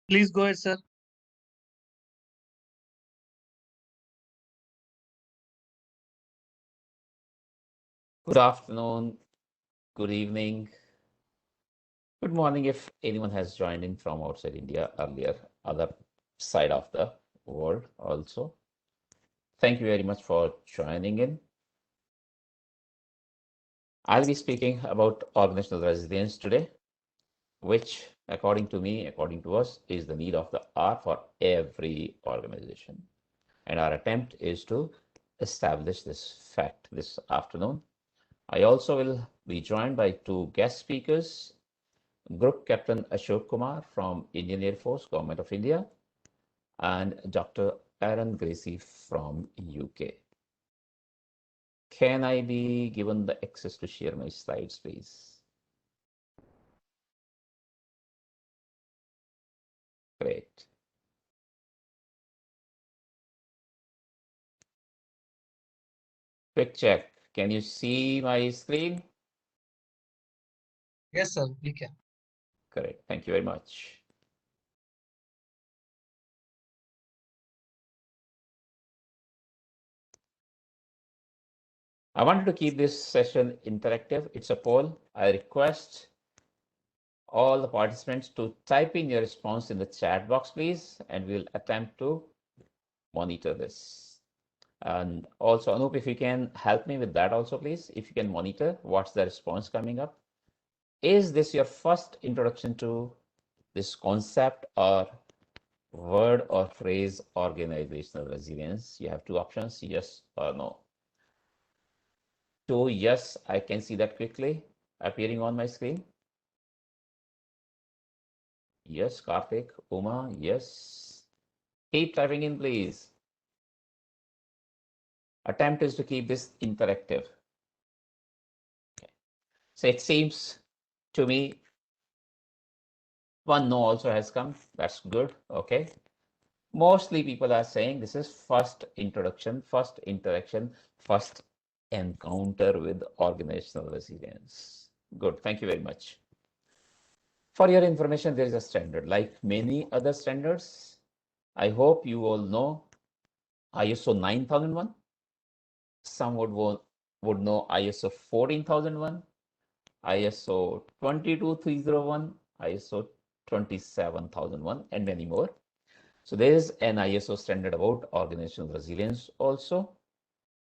Please go ahead, sir. Good afternoon, good evening, good morning if anyone has joined in from outside India earlier, other side of the world also. Thank you very much for joining in. I'll be speaking about organizational resilience today, which according to me, according to us, is the need of the hour for every organization. And our attempt is to establish this fact this afternoon. I also will be joined by two guest speakers, Group Captain Ashok Kumar from Indian Air Force, Government of India, and Dr. Aaron Gracie from UK. Can I be given the access to share my slides, please? Great. Quick check. Can you see my screen? Yes, sir, we can. Correct. Thank you very much. I wanted to keep this session interactive. It's a poll. I request all the participants to type in your response in the chat box, please, and we'll attempt to monitor this. And also, Anup, if you can help me with that also, please, if you can monitor what's the response coming up. Is this your first introduction to this concept or word or phrase organizational resilience? You have two options, yes or no. So yes, I can see that quickly appearing on my screen. Yes, Karthik, Uma, yes. Keep typing in, please. Attempt is to keep this interactive. Okay. So it seems to me one no also has come. That's good. Okay. Mostly people are saying this is first introduction, first interaction, first encounter with organizational resilience. Good. Thank you very much. For your information, there is a standard. Like many other standards, I hope you all know ISO 9001. Some would know ISO 14001, ISO 22301, ISO 27001, and many more. So there is an ISO standard about organizational resilience also.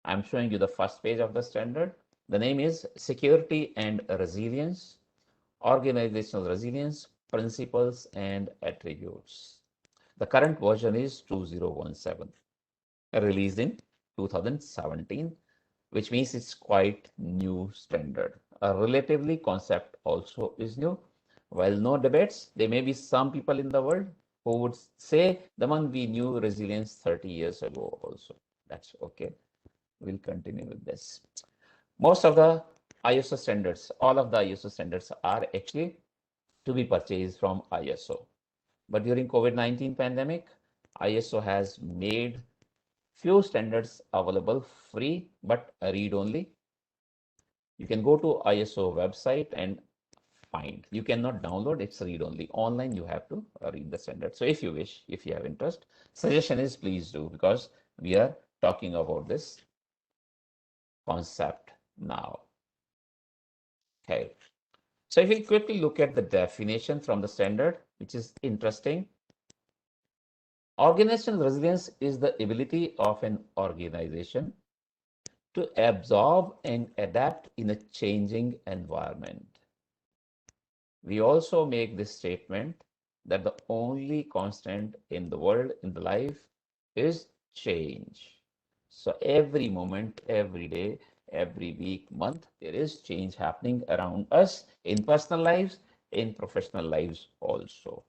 I'm showing you the first page of the standard. The name is Security and Resilience, Organizational Resilience, Principles and Attributes. The current version is 2017, released in 2017, which means it's quite new standard. A relatively concept also is new. While no debates, there may be some people in the world who would say the one we knew resilience 30 years ago also. That's okay. We'll continue with this. Most of the ISO standards, all of the ISO standards are actually to be purchased from ISO. But during COVID-19 pandemic, ISO has made few standards available free, but read only. You can go to ISO website and find. You cannot download, it's read only. Online, you have to read the standard. So if you wish, if you have interest, suggestion is please do, because we are talking about this concept now. Okay. So if we quickly look at the definition from the standard, which is interesting. Organizational resilience is the ability of an organization to absorb and adapt in a changing environment. We also make this statement that the only constant in the world, in the life, is change. So every moment, every day, every week, month, there is change happening around us in personal lives, in professional lives also,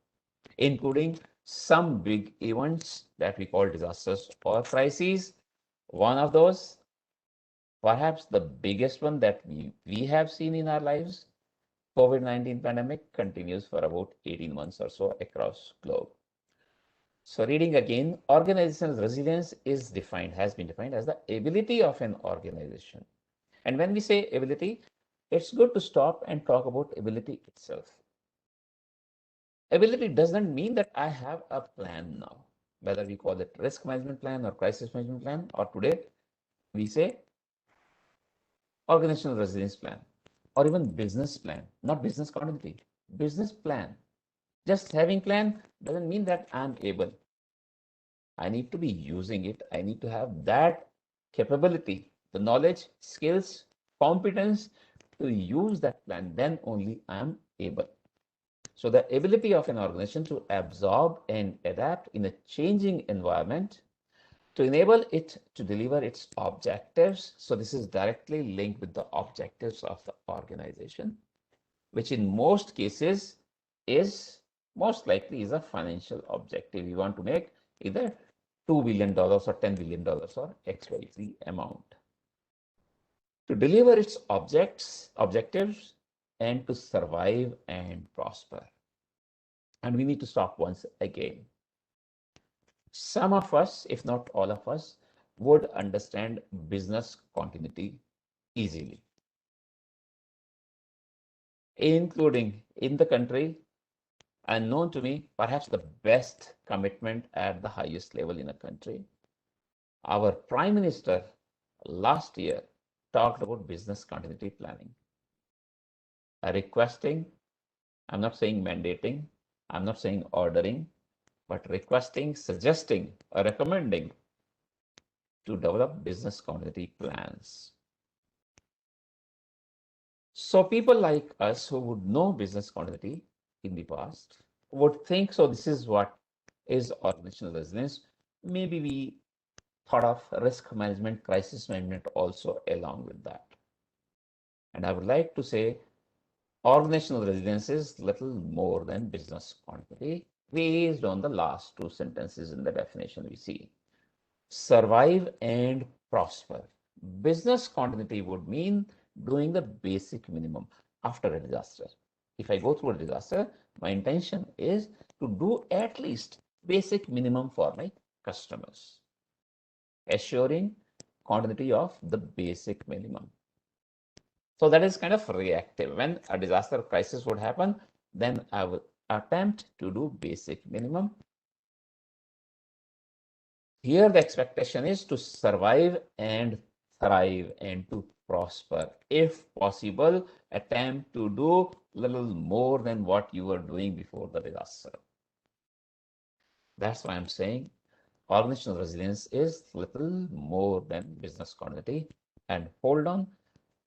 including some big events that we call disasters or crises. One of those, perhaps the biggest one that we have seen in our lives, COVID-19 pandemic continues for about 18 months or so across globe. So reading again, organizational resilience is defined, has been defined as the ability of an organization. And when we say ability, it's good to stop and talk about ability itself. Ability doesn't mean that I have a plan now, whether we call it risk management plan or crisis management plan, or today we say organizational resilience plan, or even business plan, not business continuity, business plan. Just having plan doesn't mean that I'm able. I need to be using it. I need to have that capability, the knowledge, skills, competence to use that plan. Then only I am able. So the ability of an organization to absorb and adapt in a changing environment to enable it to deliver its objectives. So this is directly linked with the objectives of the organization, which in most cases is most likely is a financial objective. You want to make either $2 billion or $10 billion or XYZ amount. To deliver its objectives and to survive and prosper. And we need to stop once again. Some of us, if not all of us, would understand business continuity easily, including in the country and known to me, perhaps the best commitment at the highest level in a country. Our Prime Minister last year talked about business continuity planning, requesting, I'm not saying mandating, I'm not saying ordering, but requesting, suggesting, or recommending to develop business continuity plans. So people like us who would know business continuity in the past would think, so this is what is organizational resilience. Maybe we thought of risk management, crisis management also along with that. And I would like to say organizational resilience is little more than business continuity based on the last two sentences in the definition we see. Survive and prosper. Business continuity would mean doing the basic minimum after a disaster. If I go through a disaster, my intention is to do at least basic minimum for my customers, assuring continuity of the basic minimum. So that is kind of reactive. When a disaster crisis would happen, then I will attempt to do basic minimum. Here the expectation is to survive and thrive and to prosper. If possible, attempt to do little more than what you were doing before the disaster. That's why I'm saying organizational resilience is little more than business continuity. And hold on,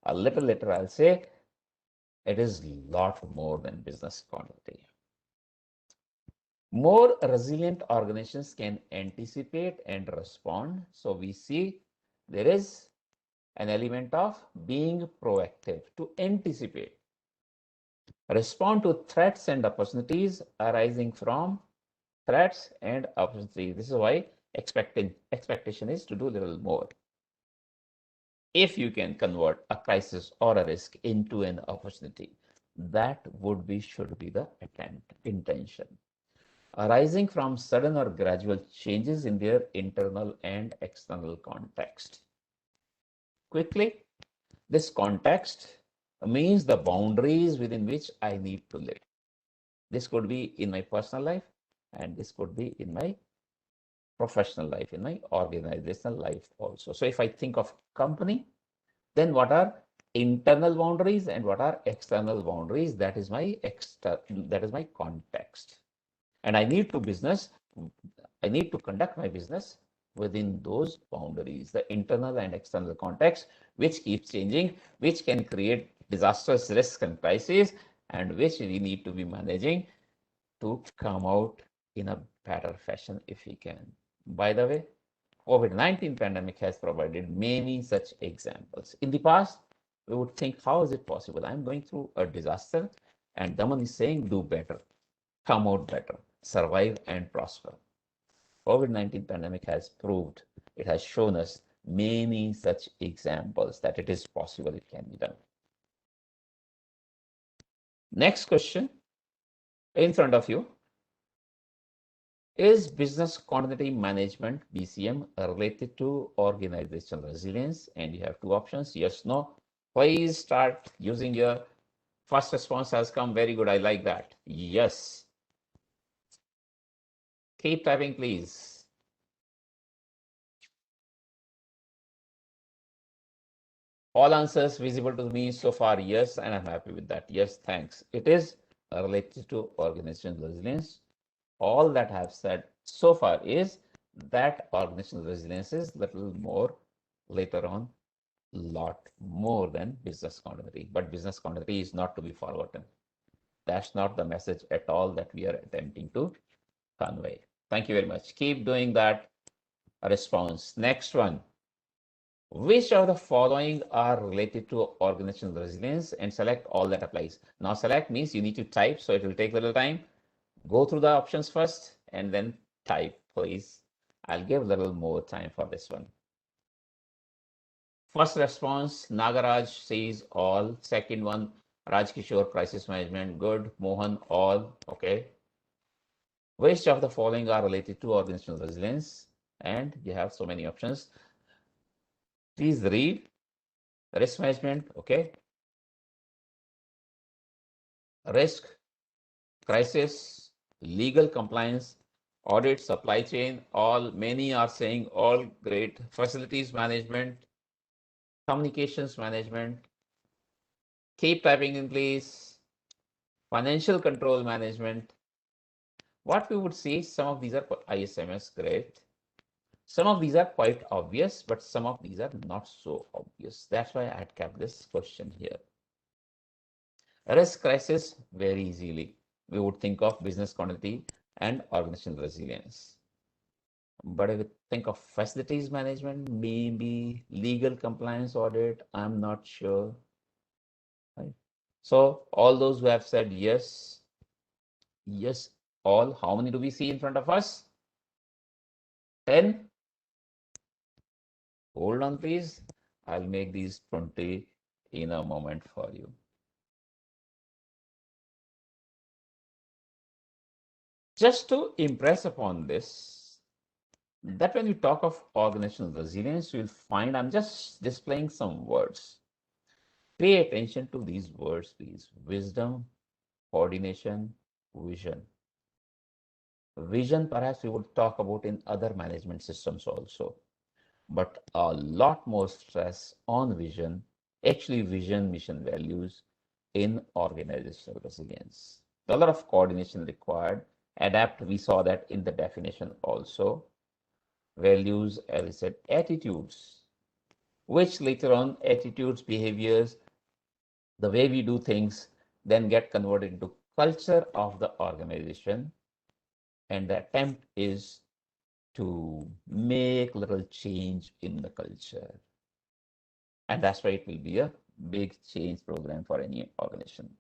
a little later I'll say it is lot more than business continuity. More resilient organizations can anticipate and respond. So we see there is an element of being proactive to anticipate, respond to threats and opportunities arising from threats and opportunities. This is why expectation is to do a little more. If you can convert a crisis or a risk into an opportunity, that should be the intention. Arising from sudden or gradual changes in their internal and external context. Quickly, this context means the boundaries within which I need to live. This could be in my personal life, and this could be in my professional life, in my organizational life also. So if I think of company, then what are internal boundaries and what are external boundaries? That is my context. And I need to conduct my business within those boundaries, the internal and external context, which keeps changing, which can create disastrous risks and crises, and which we need to be managing to come out in a better fashion if we can. By the way, COVID-19 pandemic has provided many such examples. In the past, we would think, how is it possible? I'm going through a disaster, and Daman is saying, do better, come out better, survive and prosper. COVID-19 pandemic has proved, it has shown us many such examples that it is possible, it can be done. Next question in front of you. Is business continuity management, BCM, related to organizational resilience? And you have two options, yes, no. Please start using your first response has come. Very good, I like that. Yes. Keep typing, please. All answers visible to me so far, yes, and I'm happy with that. Yes, thanks. It is related to organizational resilience. All that I've said so far is that organizational resilience is little more later on, lot more than business continuity. But business continuity is not to be forgotten. That's not the message at all that we are attempting to convey. Thank you very much. Keep doing that response. Next one. Which of the following are related to organizational resilience, and select all that applies. Now select means you need to type, so it will take a little time. Go through the options first and then type, please. I'll give a little more time for this one. First response, Nagaraj says all. Second one, Raj Kishore, crisis management, good. Mohan, all, okay. Which of the following are related to organizational resilience? And you have so many options. Please read. Risk management, okay. Risk, crisis, legal compliance, audit, supply chain, all. Many are saying all, great. Facilities management, communications management. Keep typing in, please. Financial control management. What we would see, some of these are ISMS, great. Some of these are quite obvious, but some of these are not so obvious. That's why I had kept this question here. Risk crisis, very easily. We would think of business continuity and organizational resilience. But if we think of facilities management, maybe legal compliance audit, I'm not sure. Right? So all those who have said yes, yes, all, how many do we see in front of us? 10. Hold on, please. I'll make these 20 in a moment for you. Just to impress upon this, that when you talk of organizational resilience, you'll find I'm just displaying some words. Pay attention to these words, please. Wisdom, coordination, vision. Vision, perhaps we would talk about in other management systems also, but a lot more stress on vision, actually vision, mission, values in organizational resilience. A lot of coordination required. Adapt, we saw that in the definition also. Values, as I said, attitudes, which later on attitudes, behaviors, the way we do things, then get converted into culture of the organization. And the attempt is to make little change in the culture. And that's why it will be a big change program for any organization.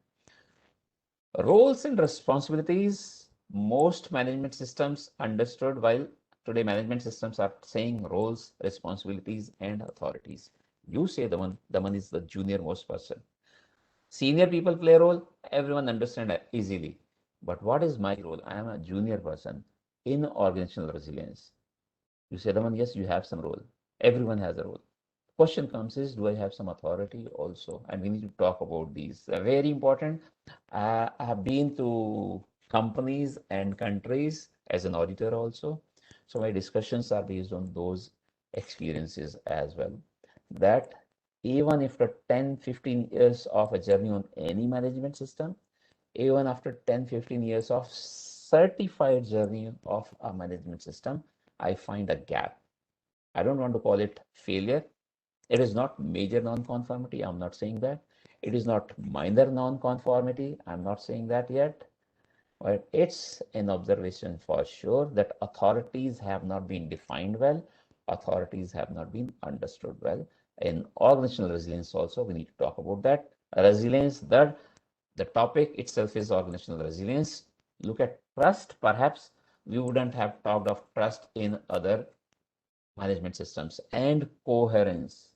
Roles and responsibilities, most management systems understood, while today management systems are saying roles, responsibilities, and authorities. You say the one is the junior most person. Senior people play a role, everyone understand easily. But what is my role? I am a junior person in organizational resilience. You say, Raman, yes, you have some role. Everyone has a role. Question comes is, do I have some authority also? And we need to talk about these. Very important. I have been to companies and countries as an auditor also. So my discussions are based on those experiences as well. That even after 10, 15 years of a journey on any management system, even after 10, 15 years of certified journey of a management system, I find a gap. I don't want to call it failure. It is not major non-conformity. I'm not saying that. It is not minor non-conformity. I'm not saying that yet. But it's an observation for sure that authorities have not been defined well. Authorities have not been understood well. In organizational resilience also, we need to talk about that. Resilience, the topic itself is organizational resilience. Look at trust. Perhaps we wouldn't have talked of trust in other management systems, and coherence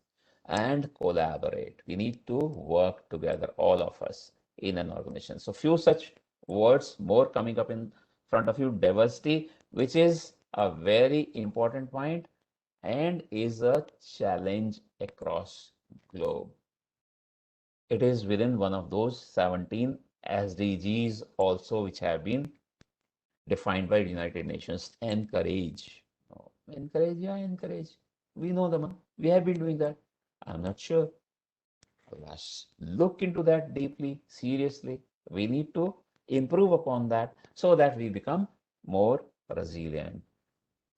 and collaborate. We need to work together, all of us in an organization. So few such words more coming up in front of you. Diversity, which is a very important point and is a challenge across globe. It is within one of those 17 SDGs also which have been defined by United Nations. Encourage. Oh, encourage, yeah, encourage. We know the one. We have been doing that. I'm not sure. Let's look into that deeply, seriously. We need to improve upon that so that we become more resilient.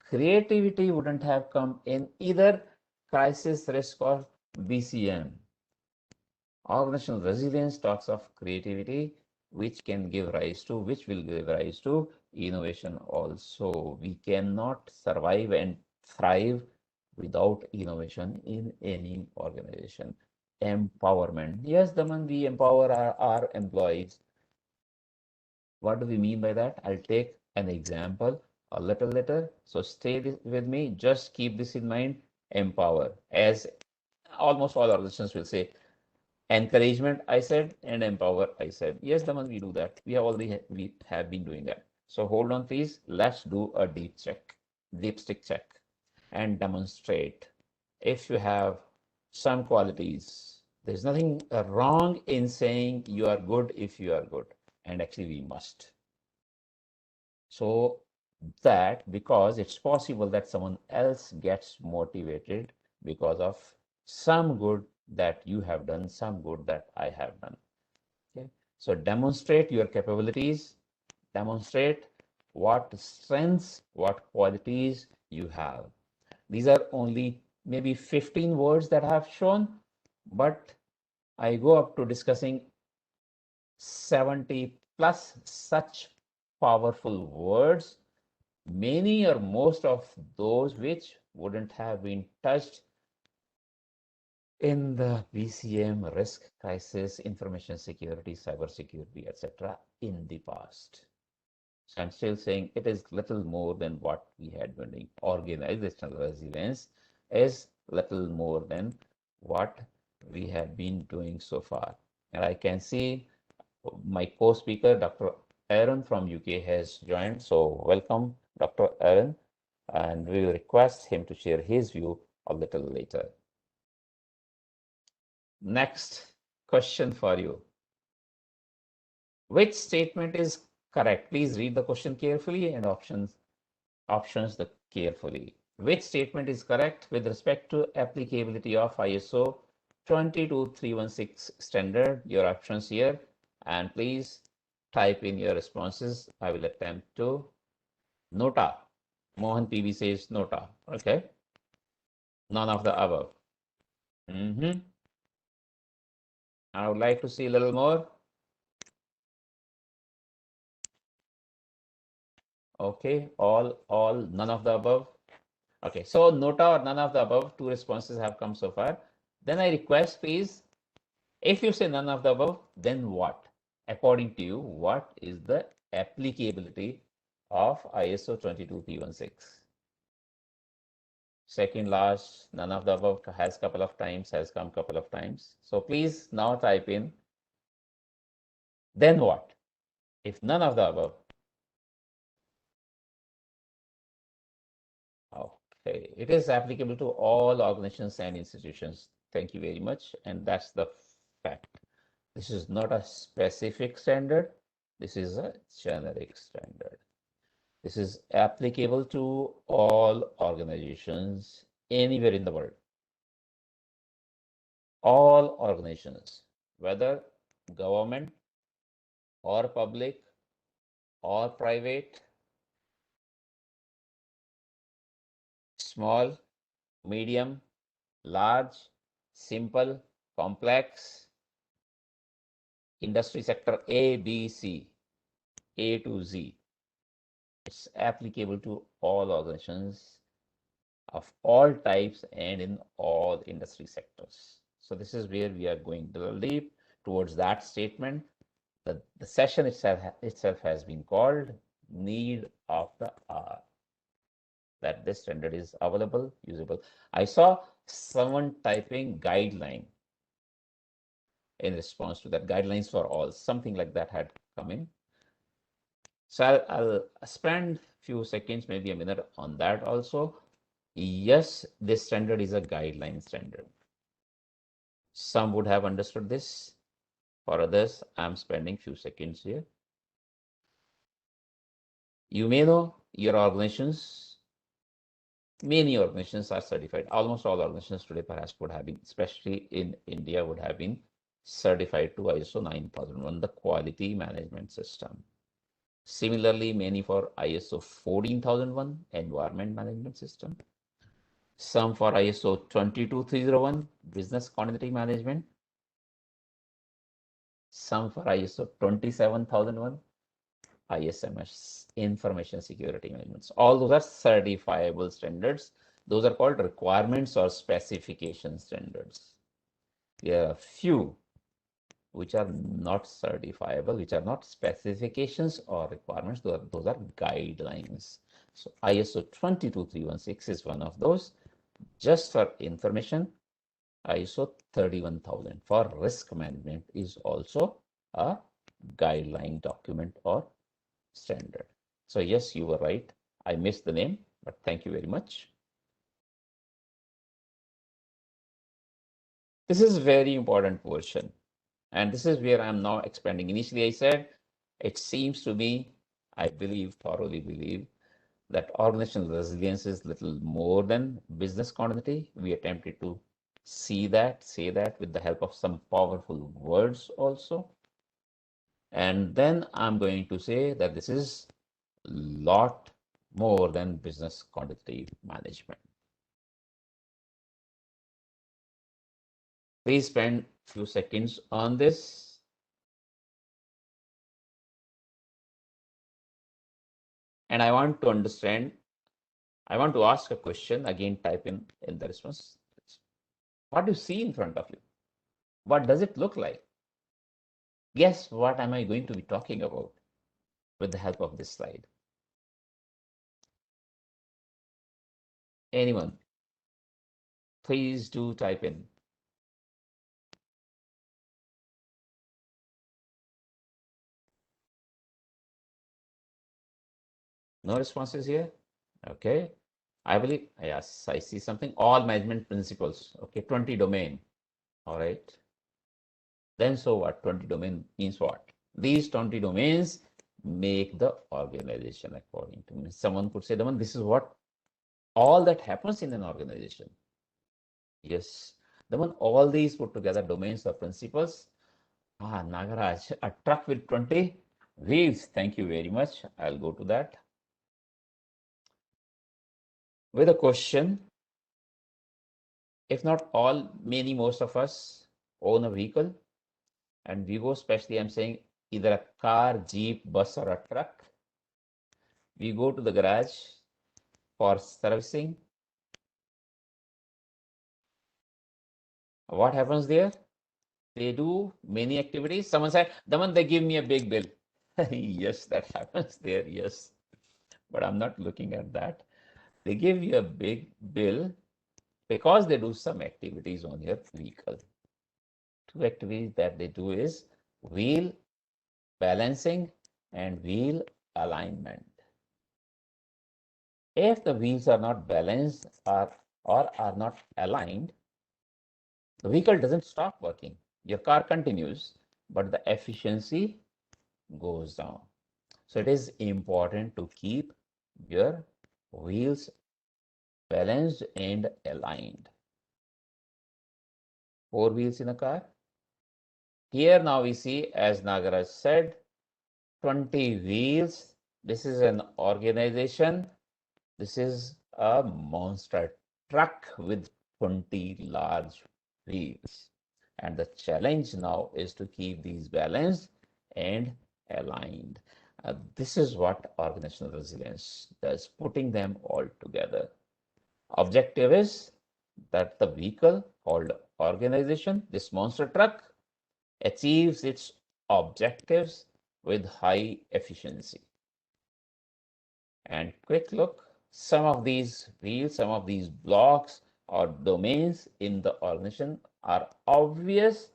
Creativity wouldn't have come in either crisis risk or BCM. Organizational resilience talks of creativity, which will give rise to innovation also. We cannot survive and thrive without innovation in any organization. Empowerment. Yes, Daman, we empower our employees. What do we mean by that? I'll take an example a little later. So stay with me. Just keep this in mind. Empower. As almost all organizations will say, encouragement, I said, and empower, I said. Yes, Daman, we do that. We have been doing that. So hold on, please. Let's do a deep stick check, and demonstrate. If you have some qualities, there's nothing wrong in saying you are good if you are good. And actually, we must. So that because it's possible that someone else gets motivated because of some good that you have done, some good that I have done. Okay. So demonstrate your capabilities, demonstrate what strengths, what qualities you have. These are only maybe 15 words that I have shown, but I go up to discussing 70 plus such powerful words, many or most of those which wouldn't have been touched in the BCM, risk, crisis, information security, cyber security, etc. in the past. So I'm still saying it is little more than what we had been doing. Organizational resilience is little more than what we have been doing so far. And I can see my co-speaker, Dr. Aaron from UK has joined. So welcome, Dr. Aaron, and we will request him to share his view a little later. Next question for you. Which statement is correct? Please read the question carefully and options carefully. Which statement is correct with respect to applicability of ISO 22316 standard? Your options here, and please type in your responses. I will attempt to. Nota. Mohan PV says nota. Okay. None of the above. I would like to see a little more. Okay, all, none of the above. Okay, so nota or none of the above, two responses have come so far. Then I request, please, if you say none of the above, then what? According to you, what is the applicability of ISO 22316? Second last, none of the above has couple of times, has come couple of times. So please now type in, then what? If none of the above. Okay, it is applicable to all organizations and institutions. Thank you very much. And that's the fact. This is not a specific standard. This is a generic standard. This is applicable to all organizations anywhere in the world. All organizations, whether government or public or private, small, medium, large, simple, complex, industry sector A, B, C, A to Z. It's applicable to all organizations of all types and in all industry sectors. So this is where we are going a little deep towards that statement. The session itself has been called Need of the Hour. That this standard is available, usable. I saw someone typing guideline in response to that, guidelines for all, something like that had come in. So I'll spend a few seconds, maybe a minute on that also. Yes, this standard is a guideline standard. Some would have understood this. For others, I'm spending few seconds here. You may know your organizations, many organizations are certified. Almost all organizations today perhaps would have been, especially in India, would have been certified to ISO 9001, the quality management system. Similarly, many for ISO 14001, environment management system. Some for ISO 22301, business continuity management. Some for ISO 27001, ISMS, information security management. All those are certifiable standards. Those are called requirements or specification standards. There are a few which are not certifiable, which are not specifications or requirements. Those are guidelines. So ISO 22316 is one of those. Just for information, ISO 31000 for risk management is also a guideline document or standard. So yes, you were right. I missed the name, but thank you very much. This is very important portion. And this is where I'm now expanding. Initially, I said, it seems to me, I believe, thoroughly believe, that organizational resilience is little more than business continuity. We attempted to say that with the help of some powerful words also. And then I'm going to say that this is a lot more than business continuity management. Please spend a few seconds on this. And I want to understand, I want to ask a question, again type in the response. What do you see in front of you? What does it look like? Guess what am I going to be talking about with the help of this slide? Anyone? Please do type in. No responses here? Okay. I believe, yes, I see something. All management principles. Okay, 20 domain. All right. Then so what? 20 domain means what? These 20 domains make the organization, according to me. Someone could say, Daman, this is what all that happens in an organization. Yes. Daman, all these put together, domains or principles. Nagaraj, a truck with 20 wheels. Thank you very much. I'll go to that. With a question, if not all, many, most of us own a vehicle, and we go, especially I'm saying either a car, jeep, bus, or a truck. We go to the garage for servicing. What happens there? They do many activities. Someone said, Daman, they give me a big bill. Yes, that happens there. Yes. But I'm not looking at that. They give you a big bill because they do some activities on your vehicle. Two activities that they do is wheel balancing and wheel alignment. If the wheels are not balanced or are not aligned, the vehicle doesn't stop working. Your car continues, but the efficiency goes down. So it is important to keep your wheels balanced and aligned. 4 wheels in a car. Here now we see, as Nagaraj said, 20 wheels. This is an organization. This is a monster truck with 20 large wheels. And the challenge now is to keep these balanced and aligned. This is what organizational resilience does, putting them all together. Objective is that the vehicle called organization, this monster truck, achieves its objectives with high efficiency. And quick look, some of these wheels, some of these blocks or domains in the organization are obvious.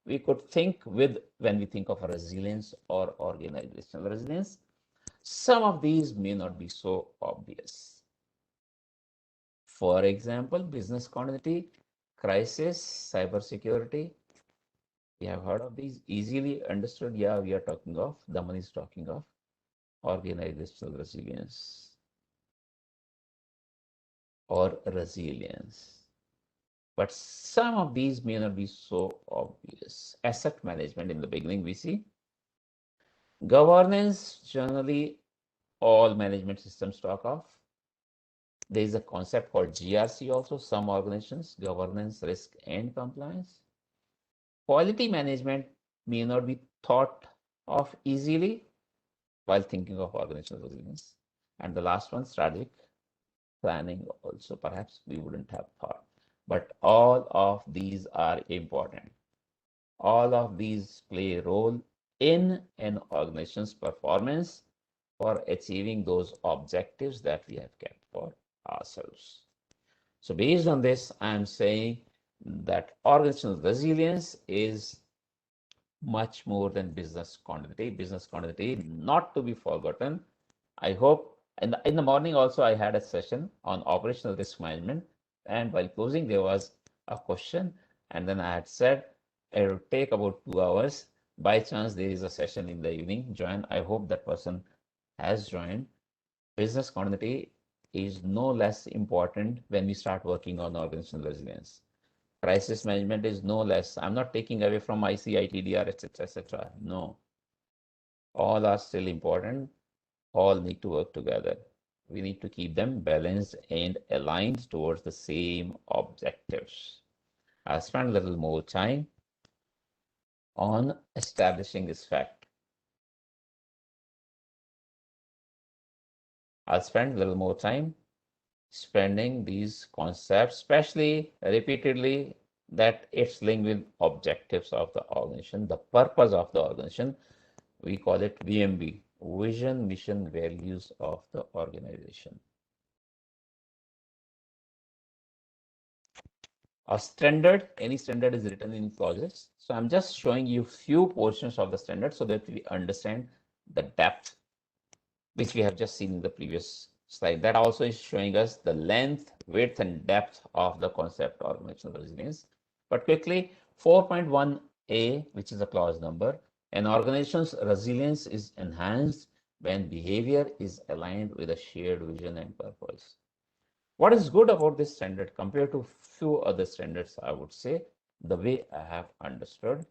We could think with when we think of resilience or organizational resilience. Some of these may not be so obvious. For example, business continuity, crisis, cybersecurity. We have heard of these, easily understood. Yeah, we are talking of, Daman is talking of. organizational resilience or resilience. But some of these may not be so obvious. Asset management in the beginning, we see. Governance, generally, all management systems talk of. There is a concept called GRC also, some organizations, governance, risk, and compliance. Quality management may not be thought of easily while thinking of organizational resilience. And the last one, strategic planning also, perhaps we wouldn't have thought. But all of these are important. All of these play a role in an organization's performance for achieving those objectives that we have kept for ourselves. So based on this, I'm saying that organizational resilience is much more than business continuity. Business continuity not to be forgotten. I hope in the morning also I had a session on operational risk management, and while closing there was a question, and then I had said it will take about 2 hours. By chance there is a session in the evening. Join. I hope that person has joined. Business continuity is no less important when we start working on organizational resilience. Crisis management is no less. I'm not taking away from IC, ITDR, etc., etc. No, all are still important. All need to work together. We need to keep them balanced and aligned towards the same objectives. I'll spend a little more time on establishing this fact. I'll spend a little more time spending these concepts, especially repeatedly, that it's linked with objectives of the organization, the purpose of the organization. We call it VMB, vision, mission, values of the organization. A standard, any standard is written in clauses. So I'm just showing you few portions of the standard so that we understand the depth, which we have just seen in the previous slide. That also is showing us the length, width, and depth of the concept of organizational resilience. But quickly, 4.1a, which is a clause number, an organization's resilience is enhanced when behavior is aligned with a shared vision and purpose. What is good about this standard compared to few other standards, I would say, the way I have understood,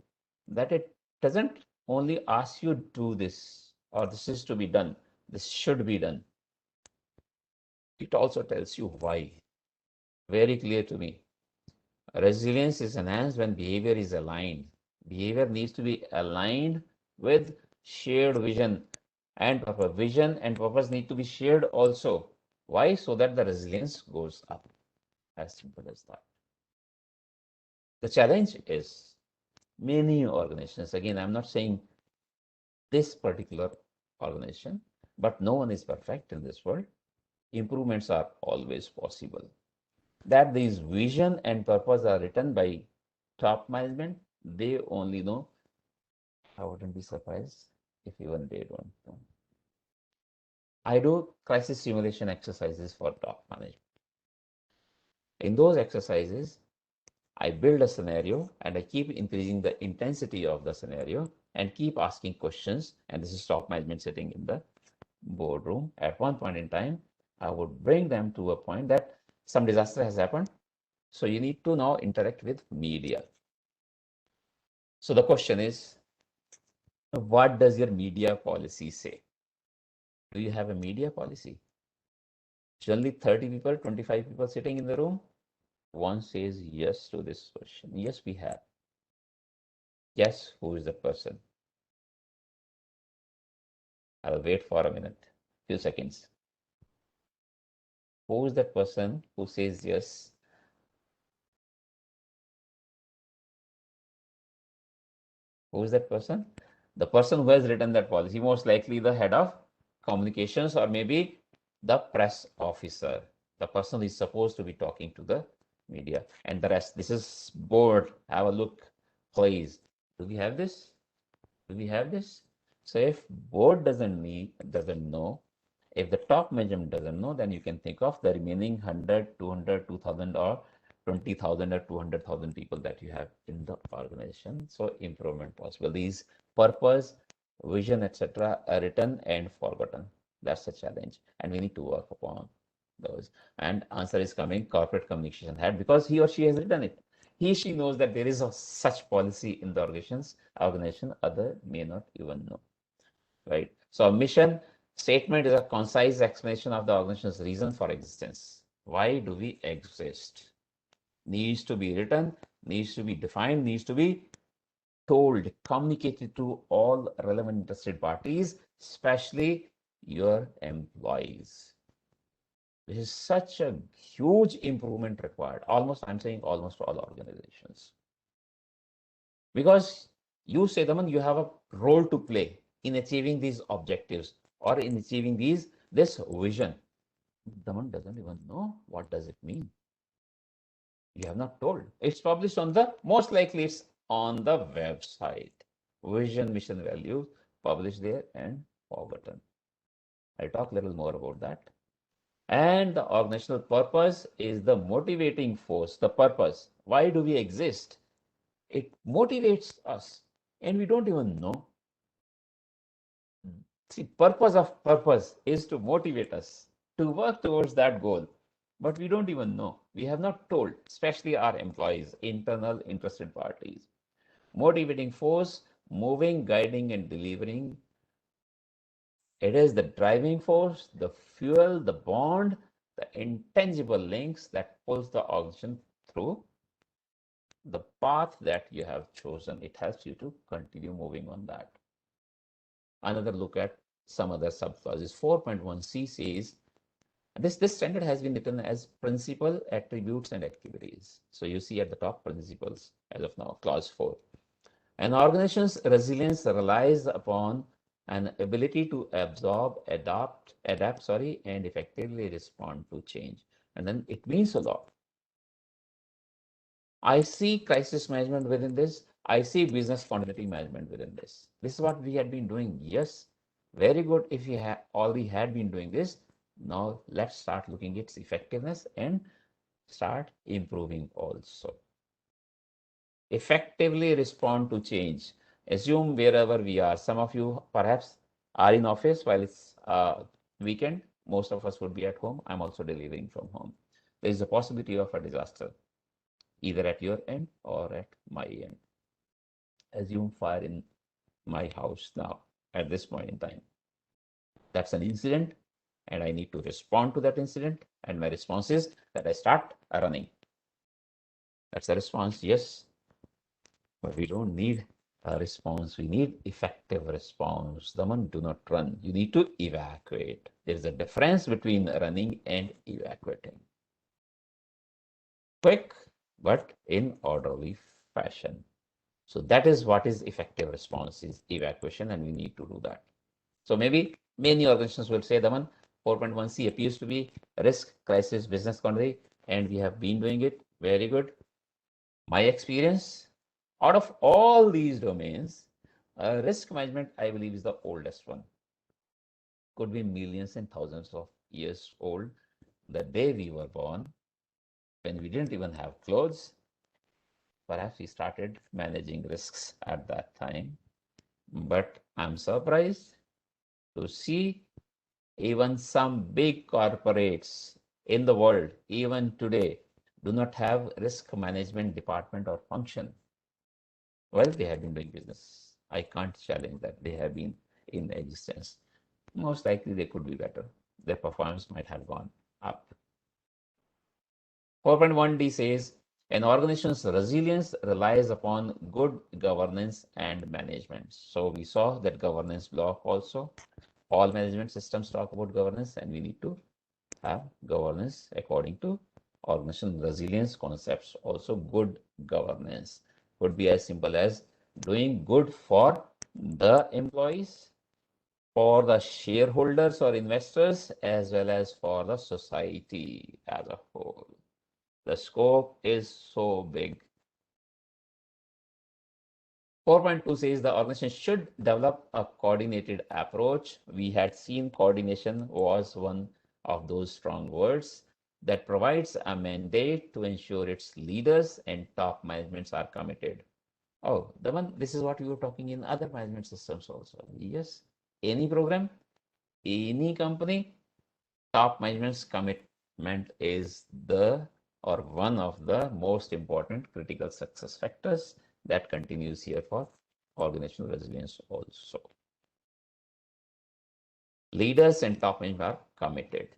that it doesn't only ask you to do this or this is to be done, this should be done. It also tells you why. Very clear to me. Resilience is enhanced when behavior is aligned. Behavior needs to be aligned with shared vision and purpose. Vision and purpose need to be shared also. Why? So that the resilience goes up. As simple as that. The challenge is many organizations, again, I'm not saying this particular organization, but no one is perfect in this world. Improvements are always possible. That these vision and purpose are written by top management, they only know. I wouldn't be surprised if even they don't know. I do crisis simulation exercises for top management. In those exercises, I build a scenario and I keep increasing the intensity of the scenario and keep asking questions. And this is top management sitting in the boardroom. At one point in time, I would bring them to a point that some disaster has happened. So you need to now interact with media. So the question is, what does your media policy say? Do you have a media policy? Generally 30 people, 25 people sitting in the room. One says yes to this question. Yes, we have. Yes, who is the person? I'll wait for a minute, few seconds. Who is that person who says yes? Who is that person? The person who has written that policy, most likely the head of communications or maybe the press officer, the person who is supposed to be talking to the media, and the rest. This is board. Have a look, please. Do we have this? Do we have this? So if board doesn't know, if the top management doesn't know, then you can think of the remaining 100, 200, 2000 or 20,000 or 200,000 people that you have in the organization. So improvement possible. These purpose, vision, etc., are written and forgotten. That's a challenge, and we need to work upon those. And answer is coming, corporate communication head, because he or she has written it. She knows that there is a such policy in the organization, other may not even know, right? So a mission statement is a concise explanation of the organization's reason for existence. Why do we exist? Needs to be written, needs to be defined, needs to be told, communicated to all relevant interested parties, especially your employees. This is such a huge improvement required. Almost, I'm saying almost all organizations. Because you say, Daman, you have a role to play in achieving these objectives or in achieving this vision. Daman doesn't even know what does it mean. You have not told. It's published on the, most likely it's on the website. Vision, mission, values, published there and forgotten. I'll talk a little more about that. And the organizational purpose is the motivating force, the purpose. Why do we exist? It motivates us, and we don't even know. See, purpose of purpose is to motivate us to work towards that goal, but we don't even know. We have not told, especially our employees, internal interested parties. Motivating force, moving, guiding, and delivering. It is the driving force, the fuel, the bond, the intangible links that pulls the organization through the path that you have chosen. It helps you to continue moving on that. Another look at some other subclauses. 4.1c says this standard has been written as principal, attributes, and activities. So you see at the top principles as of now, clause 4. An organization's resilience relies upon an ability to absorb, adapt, and effectively respond to change. And then it means a lot. I see crisis management within this. I see business continuity management within this. This is what we had been doing. Yes, very good if you have already had been doing this. Now let's start looking at its effectiveness and start improving also. Effectively respond to change. Assume wherever we are. Some of you perhaps are in office while it's weekend. Most of us would be at home. I'm also delivering from home. There is a possibility of a disaster, either at your end or at my end. Assume fire in my house now at this point in time. That's an incident, and I need to respond to that incident. And my response is that I start running. That's a response, yes. But we don't need a response. We need effective response. Daman, do not run. You need to evacuate. There is a difference between running and evacuating. Quick, but in orderly fashion. So that is what is effective response, is evacuation, and we need to do that. So maybe many organizations will say, Daman, 4.1c appears to be risk, crisis, business continuity, and we have been doing it. Very good. My experience, out of all these domains, risk management, I believe, is the oldest one. Could be millions and thousands of years old. The day we were born, when we didn't even have clothes, perhaps we started managing risks at that time. But I'm surprised to see even some big corporates in the world, even today, do not have risk management department or function. Well, they have been doing business. I can't challenge that. They have been in existence. Most likely they could be better. Their performance might have gone up. 4.1d says, an organization's resilience relies upon good governance and management. So we saw that governance block also. All management systems talk about governance, and we need to have governance according to organizational resilience concepts. Also, good governance could be as simple as doing good for the employees, for the shareholders or investors, as well as for the society as a whole. The scope is so big. 4.2 says the organization should develop a coordinated approach. We had seen coordination was one of those strong words that provides a mandate to ensure its leaders and top managements are committed. Oh, the one, this is what we were talking in other management systems also. Yes, any program, any company, top management's commitment is the or one of the most important critical success factors that continues here for organizational resilience also. Leaders and top management are committed.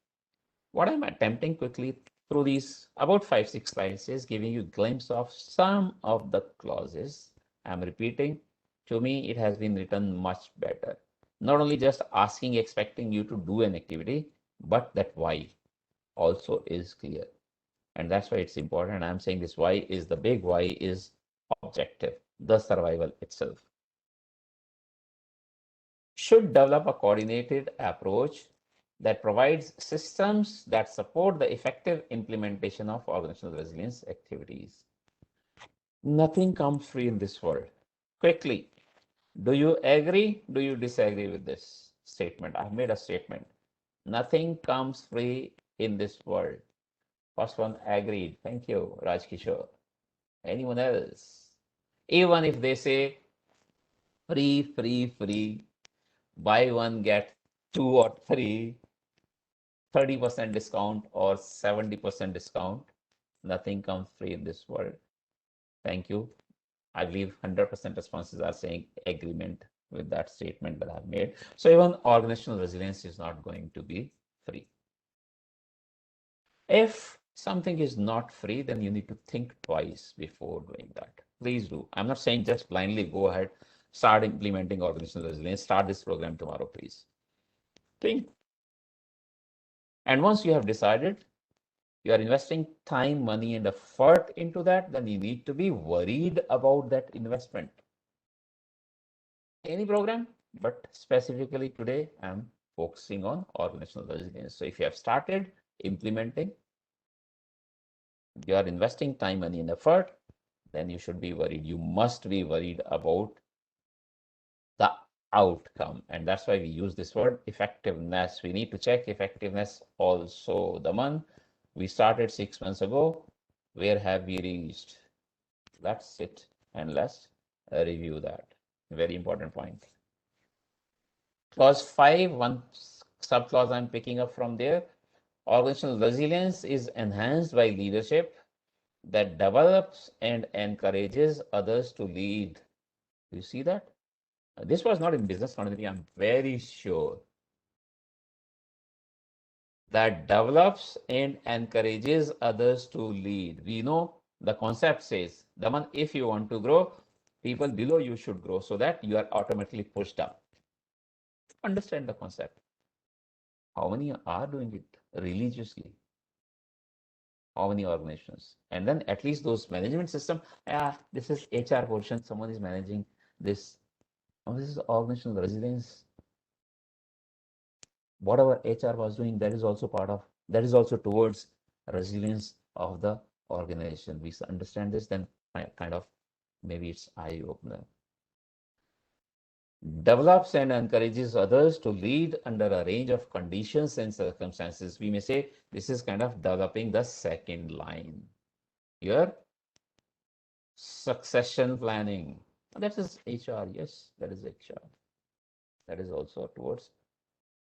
What I'm attempting quickly through these about 5-6 slides is giving you a glimpse of some of the clauses. I'm repeating, to me, it has been written much better. Not only just asking, expecting you to do an activity, but that why also is clear. And that's why it's important. I'm saying this why is the big why is objective, the survival itself. Should develop a coordinated approach that provides systems that support the effective implementation of organizational resilience activities. Nothing comes free in this world. Quickly, do you agree? Do you disagree with this statement? I've made a statement. Nothing comes free in this world. First one agreed. Thank you, Raj Kishore. Anyone else? Even if they say free, buy one, get two or three, 30% discount or 70% discount, nothing comes free in this world. Thank you. I believe 100% responses are saying agreement with that statement that I've made. So even organizational resilience is not going to be free. If something is not free, then you need to think twice before doing that. Please do. I'm not saying just blindly go ahead, start implementing organizational resilience, start this program tomorrow, please. Think. And once you have decided, you are investing time, money, and effort into that, then you need to be worried about that investment. Any program, but specifically today, I'm focusing on organizational resilience. So if you have started implementing, you are investing time, money, and effort, then you should be worried. You must be worried about the outcome. And that's why we use this word effectiveness. We need to check effectiveness also. The one we started 6 months ago, where have we reached? Let's sit and let's review that. Very important point. Clause 5, one subclause I'm picking up from there. Organizational resilience is enhanced by leadership that develops and encourages others to lead. You see that? This was not in business continuity, I'm very sure. That develops and encourages others to lead. We know the concept says, Daman, if you want to grow, people below you should grow so that you are automatically pushed up. Understand the concept. How many are doing it religiously? How many organizations? And then at least those management system, this is HR portion, someone is managing this. Oh, this is organizational resilience. Whatever HR was doing, that is also part of, that is also towards resilience of the organization. We understand this, then kind of maybe it's eye opener. Develops and encourages others to lead under a range of conditions and circumstances. We may say this is kind of developing the second line. Here, succession planning. That is HR. Yes, that is HR. That is also towards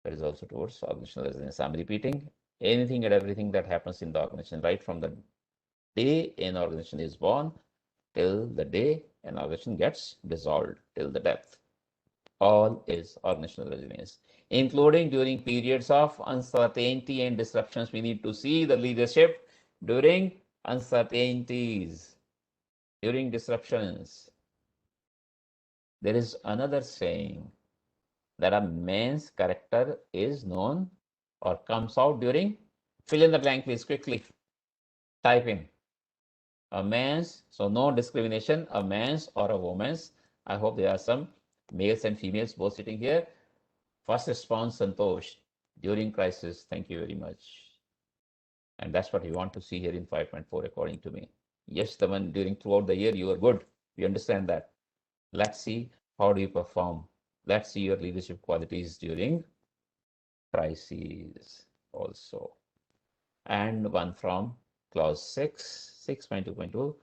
organizational resilience. I'm repeating anything and everything that happens in the organization, right from the day an organization is born till the day an organization gets dissolved, till the death. All is organizational resilience, including during periods of uncertainty and disruptions. We need to see the leadership during uncertainties, during disruptions. There is another saying that a man's character is known or comes out during, fill in the blank, please, quickly. Type in. A man's, so no discrimination, a man's or a woman's. I hope there are some males and females both sitting here. First response, Santosh, during crisis. Thank you very much. And that's what we want to see here in 5.4, according to me. Yes, the one during throughout the year, you are good. We understand that. Let's see how do you perform. Let's see your leadership qualities during crises also. And one from clause 6, 6.2.2,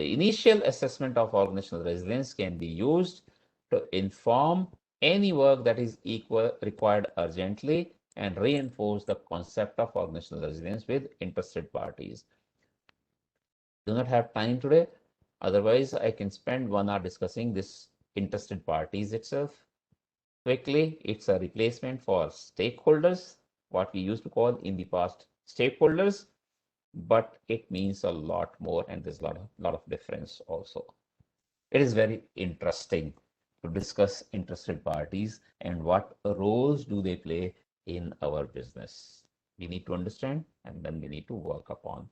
The initial assessment of organizational resilience can be used to inform any work that is required urgently and reinforce the concept of organizational resilience with interested parties. Do not have time today. Otherwise, I can spend 1 hour discussing this interested parties itself. Quickly, it's a replacement for stakeholders, what we used to call in the past stakeholders, but it means a lot more and there's a lot of difference also. It is very interesting to discuss interested parties and what roles do they play in our business. We need to understand and then we need to work upon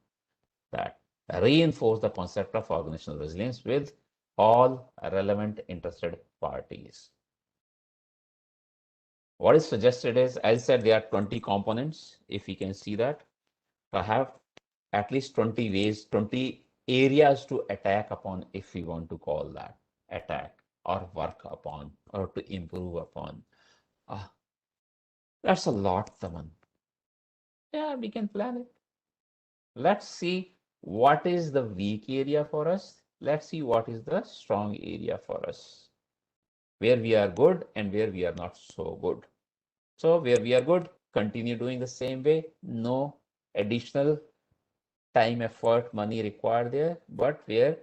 that. Reinforce the concept of organizational resilience with all relevant interested parties. What is suggested is, as I said, there are 20 components. If we can see that, I have at least 20 ways, 20 areas to attack upon, if we want to call that attack or work upon or to improve upon. That's a lot, Taman. Yeah, we can plan it. Let's see what is the weak area for us. Let's see what is the strong area for us, where we are good and where we are not so good. So where we are good, continue doing the same way. No additional time, effort, money required there, but where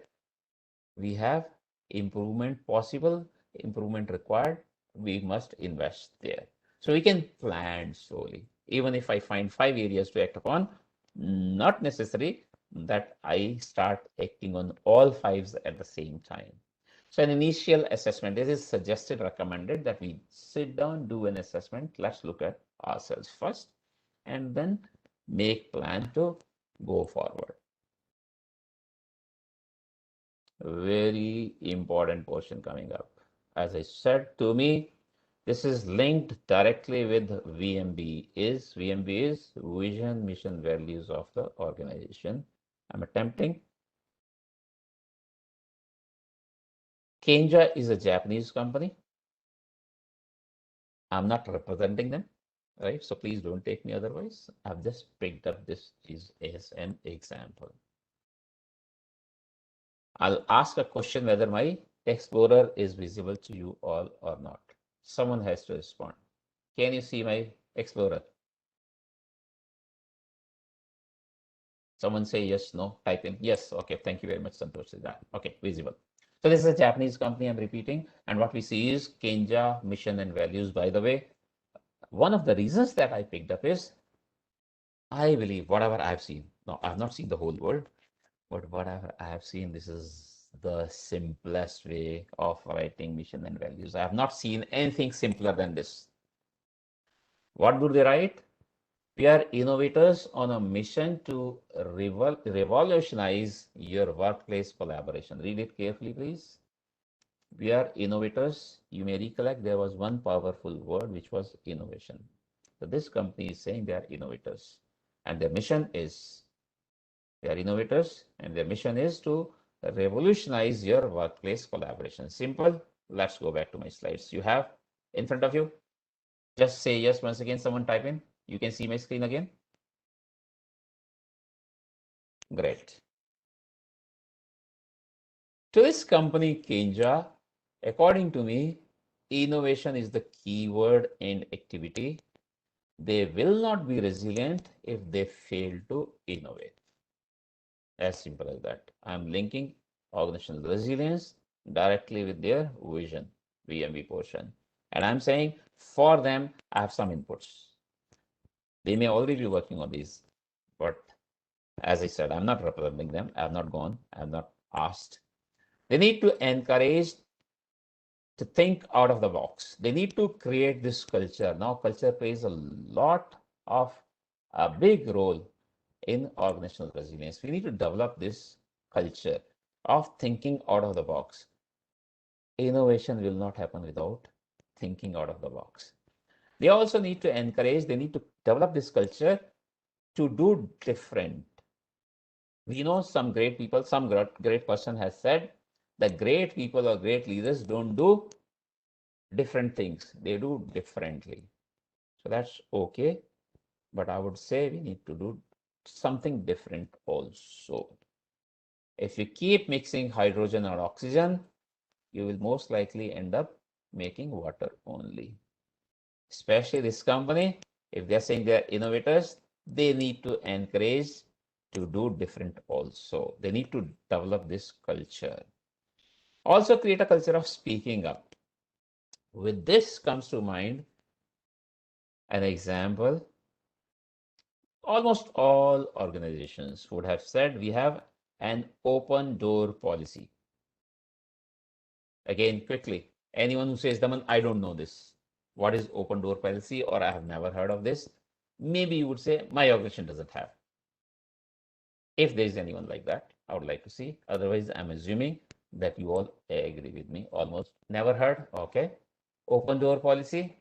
we have improvement possible, improvement required, we must invest there. So we can plan slowly. Even if I find 5 areas to act upon, not necessary that I start acting on all 5s at the same time. So an initial assessment, this is suggested, recommended that we sit down, do an assessment. Let's look at ourselves first and then make plan to go forward. Very important portion coming up. As I said, to me, this is linked directly with VMB. VMB is vision, mission, values of the organization. I'm attempting. Kenja is a Japanese company. I'm not representing them, right? So please don't take me otherwise. I've just picked up this as an example. I'll ask a question whether my Explorer is visible to you all or not. Someone has to respond. Can you see my Explorer? Someone say yes, no, type in yes. Okay, thank you very much, Santosh. That okay, visible. So this is a Japanese company, I'm repeating, and what we see is Kenja, mission and values. By the way, one of the reasons that I picked up is I believe whatever I've seen. No, I've not seen the whole world, but whatever I have seen, this is the simplest way of writing mission and values. I have not seen anything simpler than this. What do they write? We are innovators on a mission to revolutionize your workplace collaboration. Read it carefully, please. We are innovators. You may recollect there was one powerful word which was innovation. So this company is saying they are innovators and their mission is, they are innovators and their mission is to revolutionize your workplace collaboration. Simple. Let's go back to my slides. You have in front of you. Just say yes once again. Someone type in. You can see my screen again. Great. To this company, Kenja, according to me, innovation is the keyword in activity. They will not be resilient if they fail to innovate. As simple as that. I'm linking organizational resilience directly with their vision, VMB portion. And I'm saying for them, I have some inputs. They may already be working on these, but as I said, I'm not representing them. I have not gone. I have not asked. They need to encourage to think out of the box. They need to create this culture. Now, culture plays a lot of a big role in organizational resilience. We need to develop this culture of thinking out of the box. Innovation will not happen without thinking out of the box. They also need to encourage, they need to develop this culture to do different. We know some great people, some great person has said that great people or great leaders don't do different things. They do differently. So that's okay. But I would say we need to do something different also. If you keep mixing hydrogen or oxygen, you will most likely end up making water only. Especially this company, if they're saying they're innovators, they need to encourage to do different also. They need to develop this culture. Also create a culture of speaking up. With this comes to mind an example. Almost all organizations would have said we have an open door policy. Again, quickly, anyone who says, Daman, I don't know this. What is open door policy, or I have never heard of this? Maybe you would say, my organization doesn't have. If there is anyone like that, I would like to see. Otherwise, I'm assuming that you all agree with me. Almost never heard. Okay. Open door policy.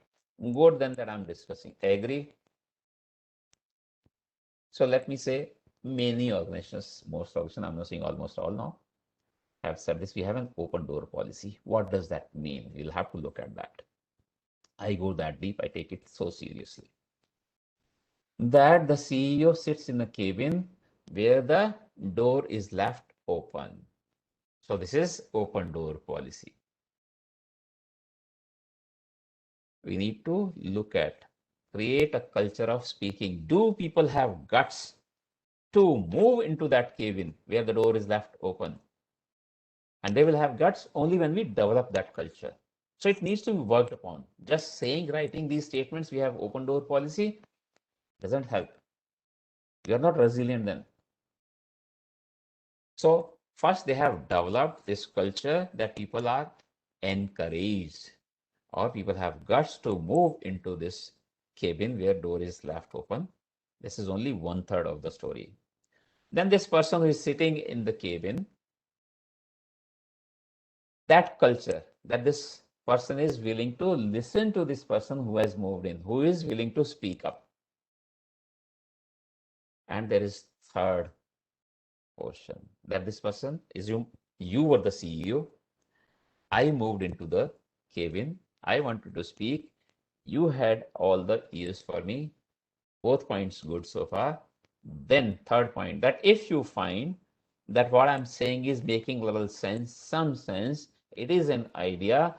Good, then that I'm discussing. Agree. So let me say many organizations, most organizations, I'm not saying almost all now, have said this. We have an open door policy. What does that mean? We'll have to look at that. I go that deep. I take it so seriously. That the CEO sits in a cabin where the door is left open. So this is open door policy. We need to look at, create a culture of speaking. Do people have guts to move into that cabin where the door is left open? And they will have guts only when we develop that culture. So it needs to be worked upon. Just saying, writing these statements, we have open door policy, doesn't help. We are not resilient then. So first they have developed this culture that people are encouraged, or people have guts to move into this cabin where door is left open. This is only 1/3 of the story. Then this person who is sitting in the cabin, that culture, that this person is willing to listen to this person who has moved in, who is willing to speak up. And there is third portion, that this person, assume you were the CEO, I moved into the cabin, I wanted to speak, you had all the ears for me, both points good so far. Then third point, that if you find that what I'm saying is making little sense, some sense, it is an idea,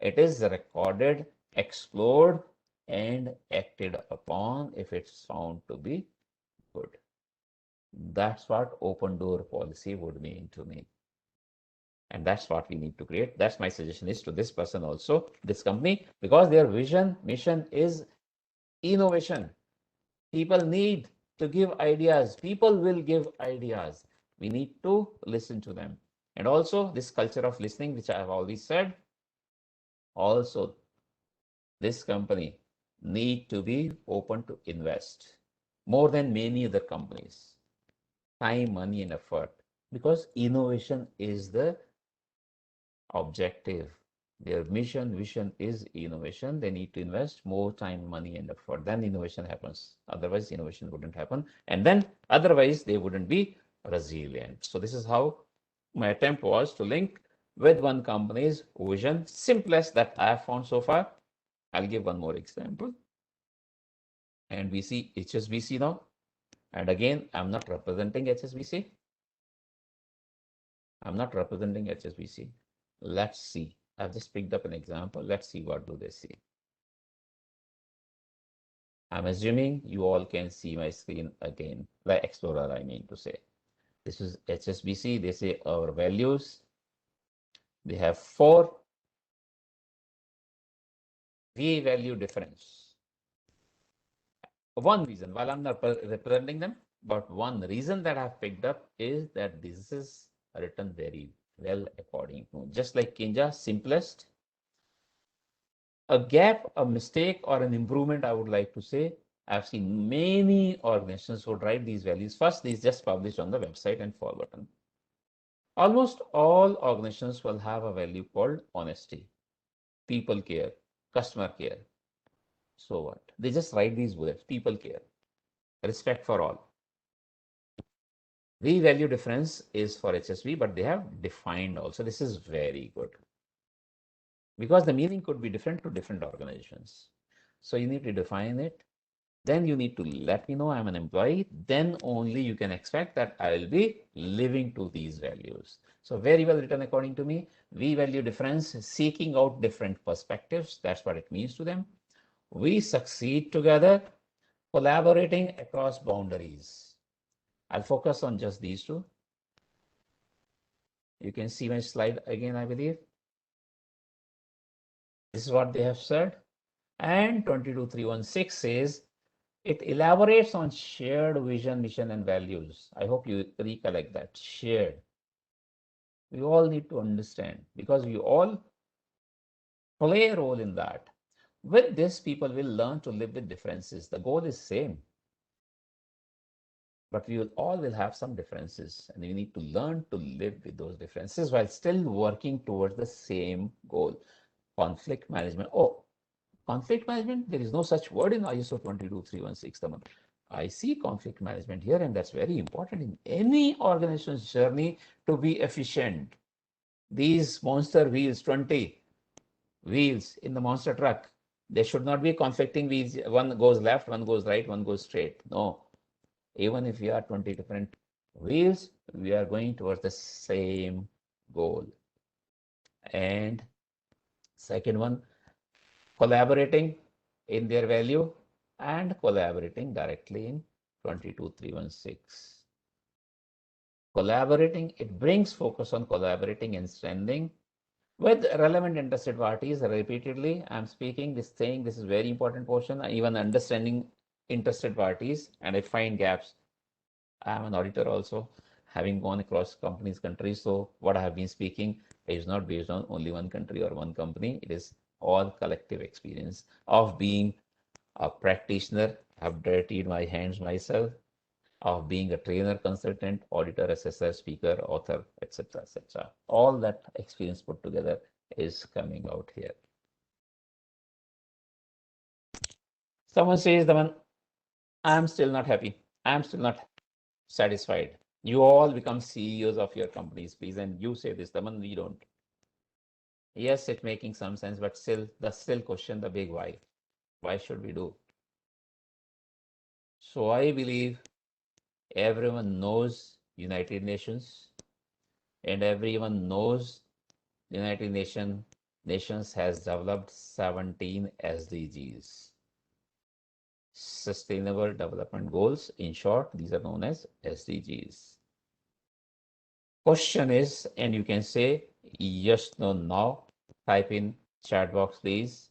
it is recorded, explored, and acted upon if it's found to be good. That's what open door policy would mean to me. And that's what we need to create. That's my suggestion is to this person also, this company, because their vision, mission is innovation. People need to give ideas. People will give ideas. We need to listen to them. And also this culture of listening, which I have always said, also this company need to be open to invest more than many other companies. Time, money, and effort, because innovation is the objective. Their mission, vision is innovation. They need to invest more time, money, and effort. Then innovation happens. Otherwise, innovation wouldn't happen. And then otherwise, they wouldn't be resilient. So this is how my attempt was to link with one company's vision, simplest that I have found so far. I'll give one more example. And we see HSBC now. And again, I'm not representing HSBC. I'm not representing HSBC. Let's see. I've just picked up an example. Let's see what do they see. I'm assuming you all can see my screen again. The Explorer, I mean to say. This is HSBC. They say our values. They have 4. We value difference. One reason, while I'm not representing them, but one reason that I've picked up is that this is written very well according to, just like Kinja, simplest. A gap, a mistake, or an improvement, I would like to say. I've seen many organizations who write these values. First, these just published on the website and forgotten. Almost all organizations will have a value called honesty, people care, customer care. So what? They just write these bullets, people care, respect for all. We value difference is for HSV, but they have defined also. This is very good, because the meaning could be different to different organizations. So you need to define it. then you need to let me know I'm an employee. Then only you can expect that I will be living to these values. So very well written according to me. We value difference, seeking out different perspectives. That's what it means to them. We succeed together, collaborating across boundaries. I'll focus on just these two. You can see my slide again, I believe. This is what they have said. And 22316 says, it elaborates on shared vision, mission, and values. I hope you recollect that. Shared. We all need to understand because we all play a role in that. With this, people will learn to live with differences. The goal is same, but we will all will have some differences, and we need to learn to live with those differences while still working towards the same goal. Conflict management. Oh, conflict management, there is no such word in ISO 22316. I see conflict management here, and that's very important in any organization's journey to be efficient. These monster wheels, 20 wheels in the monster truck, there should not be conflicting wheels. One goes left, one goes right, one goes straight. No, even if we are 20 different wheels, we are going towards the same goal. And second one, collaborating in their value and collaborating directly in 22316. Collaborating, it brings focus on collaborating and strengthening with relevant interested parties. Repeatedly, I'm speaking this thing. This is very important portion. Even understanding interested parties, and I find gaps. I'm an auditor also, having gone across companies, countries. So what I have been speaking is not based on only one country or one company. It is all collective experience of being a practitioner. I've dirtied my hands myself, of being a trainer, consultant, auditor, assessor, speaker, author, etc., etc. All that experience put together is coming out here. Someone says, Daman, I'm still not happy. I'm still not satisfied. You all become CEOs of your companies, please. And you say this, Daman, we don't. Yes, it's making some sense, but still, the still question, the big why. Why should we do? So I believe everyone knows United Nations, and everyone knows United Nations has developed 17 SDGs. Sustainable Development Goals. In short, these are known as SDGs. Question is, and you can say yes, no, now. Type in chat box, please.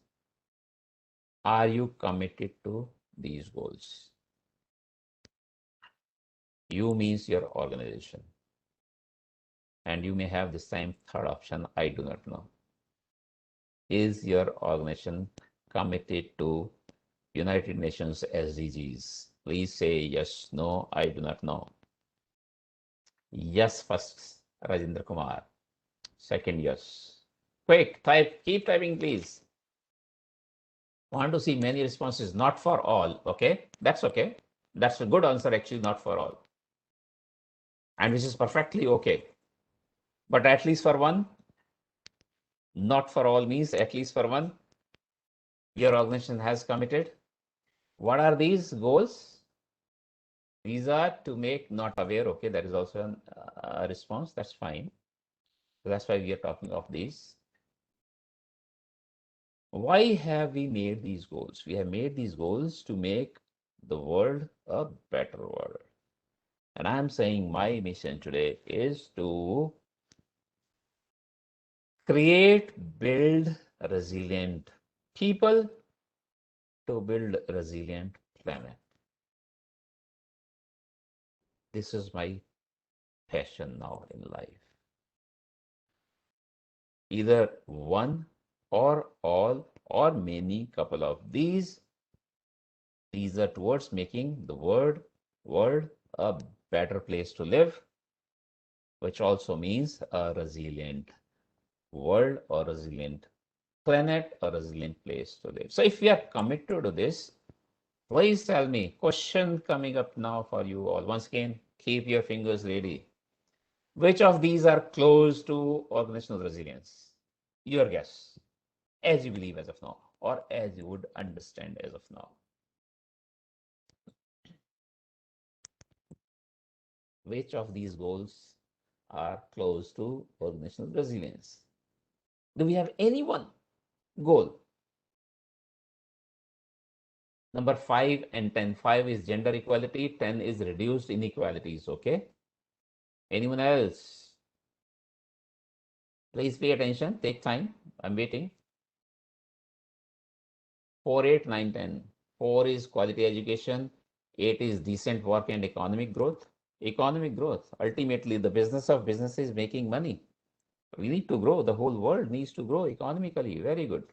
Are you committed to these goals? You means your organization. And you may have the same third option, I do not know. Is your organization committed to United Nations SDGs? Please say yes, no, I do not know. Yes first, Rajendra Kumar. Second, yes. Quick, type, keep typing, please. Want to see many responses, not for all, okay? That's okay. That's a good answer, actually, not for all. And which is perfectly okay. But at least for one, not for all means at least for one, your organization has committed. What are these goals? These are to make not aware, okay? That is also a response, that's fine. So that's why we are talking of these. Why have we made these goals? We have made these goals to make the world a better world. And I'm saying my mission today is to create, build resilient people to build a resilient planet. This is my passion now in life. Either one or all or many couple of these are towards making the world a better place to live, which also means a resilient world or resilient planet or resilient place to live. So if we are committed to this, please tell me, question coming up now for you all. Once again, keep your fingers ready. Which of these are close to organizational resilience? Your guess, as you believe as of now, or as you would understand as of now. Which of these goals are close to organizational resilience? Do we have any one goal? Number 5 and 10. 5 is gender equality, 10 is reduced inequalities. Okay. Anyone else? Please pay attention. Take time. I'm waiting. 4, 8, 9, 10. 4 is quality education. 8 is decent work and economic growth. Economic growth. Ultimately, the business of business is making money. We need to grow. The whole world needs to grow economically. Very good.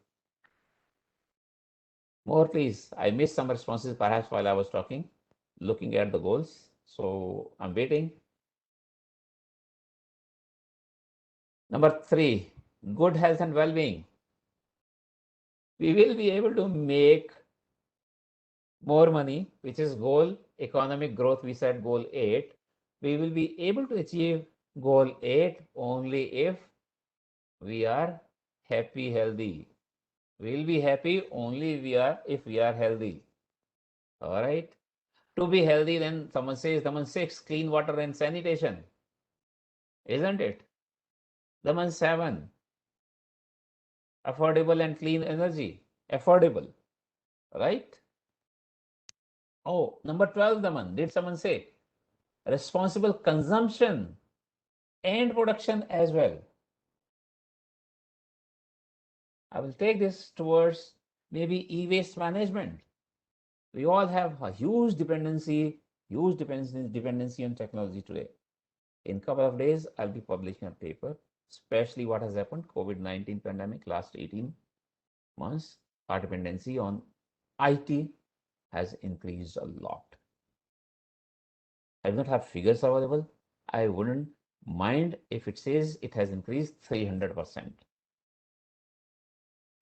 More, please. I missed some responses perhaps while I was talking, looking at the goals. So I'm waiting. Number 3, good health and well-being. We will be able to make more money, which is goal. Economic growth, we said goal 8. We will be able to achieve goal 8 only if we are happy, healthy. We will be happy only if we are healthy. All right. To be healthy, then someone says, number 6, clean water and sanitation. Isn't it? Number 7, affordable and clean energy. Affordable. Right? Oh, number 12, Daman. Did someone say? Responsible consumption and production as well. I will take this towards maybe e-waste management. We all have a huge dependency on technology today. In a couple of days, I'll be publishing a paper, especially what has happened, COVID-19 pandemic, last 18 months, our dependency on IT has increased a lot. I do not have figures available. I wouldn't mind if it says it has increased 300%.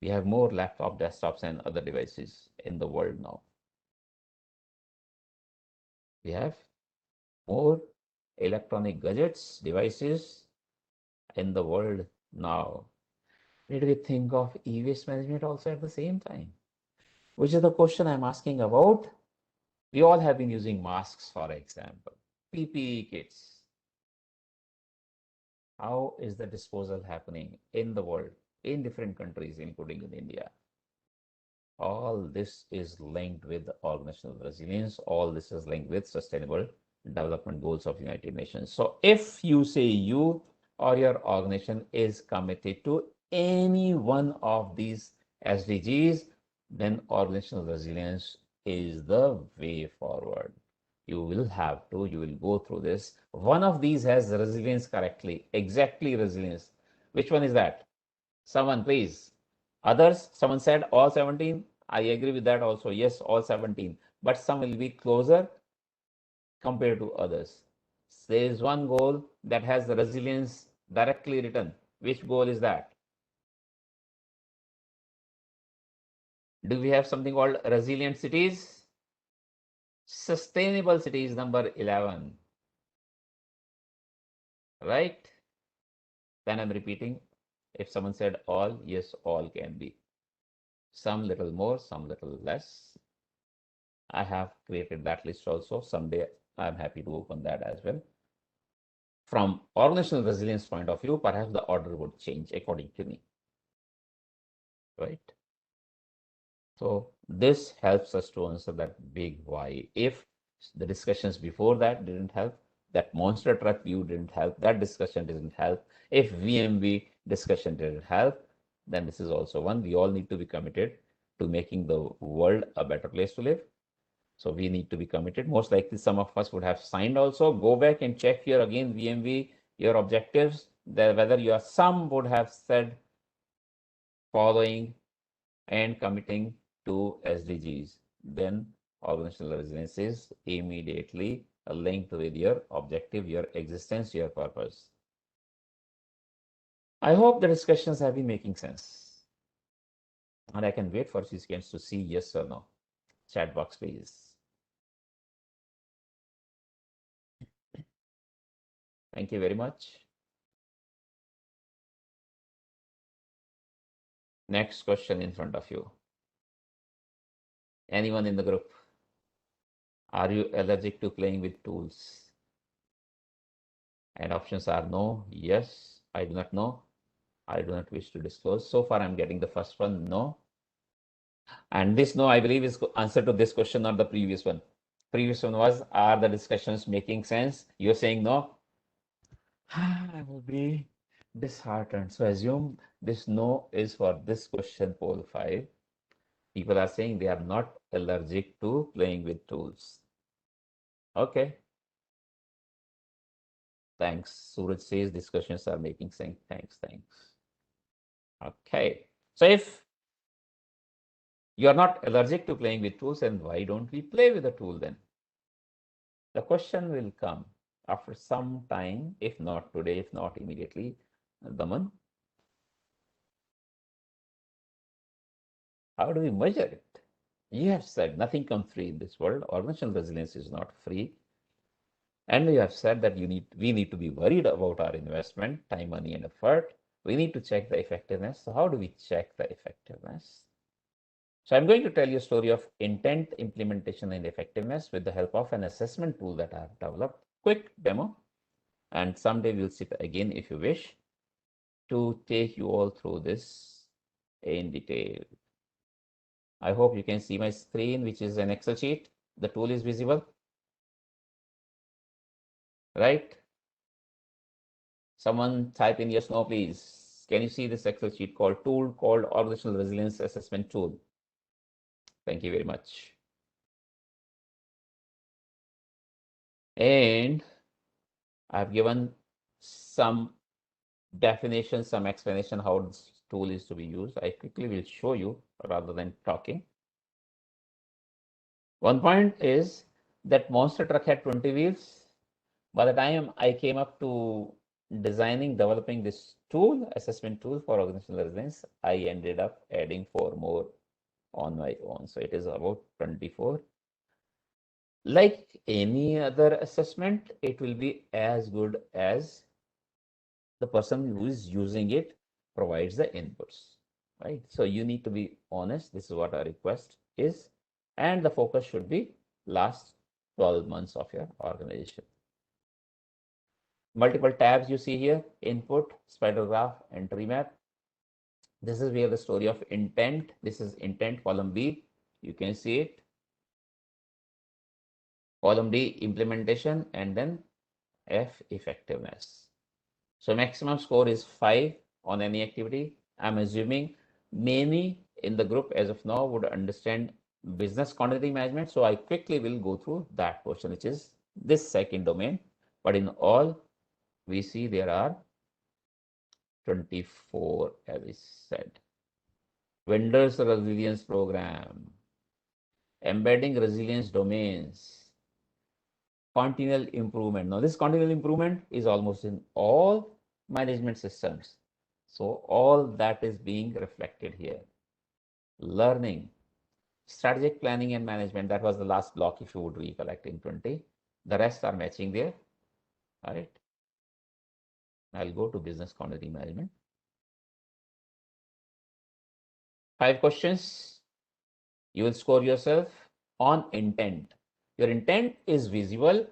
We have more laptop, desktops, and other devices in the world now. We have more electronic gadgets, devices in the world now. Did we think of e-waste management also at the same time? Which is the question I'm asking about. We all have been using masks, for example, PPE kits. How is the disposal happening in the world, in different countries, including in India? All this is linked with organizational resilience. All this is linked with sustainable development goals of United Nations. So if you say you or your organization is committed to any one of these SDGs, then organizational resilience is the way forward. You will go through this. One of these has resilience correctly, exactly resilience. Which one is that? Someone, please. Others, someone said all 17. I agree with that also. Yes, all 17. But some will be closer compared to others. There is one goal that has the resilience directly written. Which goal is that? Do we have something called resilient cities? Sustainable cities, number 11. Right? Then I'm repeating. If someone said all, yes, all can be. Some little more, some little less. I have created that list also. Someday I'm happy to open that as well. From organizational resilience point of view, perhaps the order would change according to me. Right? So this helps us to answer that big why. If the discussions before that didn't help, that monster truck view didn't help, that discussion didn't help, if VMB discussion didn't help, then this is also one. We all need to be committed to making the world a better place to live. So we need to be committed. Most likely some of us would have signed also. Go back and check here again, VMV, your objectives, whether some would have said following and committing to SDGs. Then organizational resilience is immediately linked with your objective, your existence, your purpose. I hope the discussions have been making sense. And I can wait for a few seconds to see yes or no. Chat box, please. Thank you very much. Next question in front of you. Anyone in the group? Are you allergic to playing with tools? And options are no, yes, I do not know, I do not wish to disclose. So far, I'm getting the first one, no. And this no, I believe, is answer to this question, not the previous one. Previous one was, are the discussions making sense? You're saying no. I will be disheartened. So assume this no is for this question, poll 5. People are saying they are not allergic to playing with tools. Okay. Thanks. Suraj says discussions are making sense. Thanks. Okay. So if you are not allergic to playing with tools, and why don't we play with the tool then? The question will come after some time, if not today, if not immediately. Daman, how do we measure it? You have said nothing comes free in this world. Organizational resilience is not free. And you have said that we need to be worried about our investment, time, money, and effort. We need to check the effectiveness. So how do we check the effectiveness? So I'm going to tell you a story of intent, implementation, and effectiveness with the help of an assessment tool that I have developed. Quick demo. And someday we'll sit again if you wish to take you all through this in detail. I hope you can see my screen, which is an Excel sheet. The tool is visible, right? Someone type in yes, no, please. Can you see this Excel sheet called Organizational Resilience Assessment Tool? Thank you very much. And I've given some definition, some explanation how this tool is to be used. I quickly will show you rather than talking. One point is that monster truck had 20 wheels. By the time I came up to developing this tool, assessment tool for organizational resilience, I ended up adding 4 more on my own. So it is about 24. Like any other assessment, it will be as good as the person who is using it provides the inputs, right? So you need to be honest. This is what our request is. And the focus should be last 12 months of your organization. Multiple tabs you see here, input, spider graph, entry map. This is where the story of intent. This is intent, column B. You can see it. Column D, implementation, and then F, effectiveness. So maximum score is 5 on any activity. I'm assuming many in the group as of now would understand business continuity management. So I quickly will go through that portion, which is this second domain. But in all, we see there are 24, as I said. Vendors resilience program, embedding resilience domains, continual improvement. Now, this continual improvement is almost in all management systems. So all that is being reflected here. Learning, strategic planning and management. That was the last block, if you would recollect in 20. The rest are matching there. All right. I'll go to business continuity management. 5 questions. You will score yourself on intent. Your intent is visible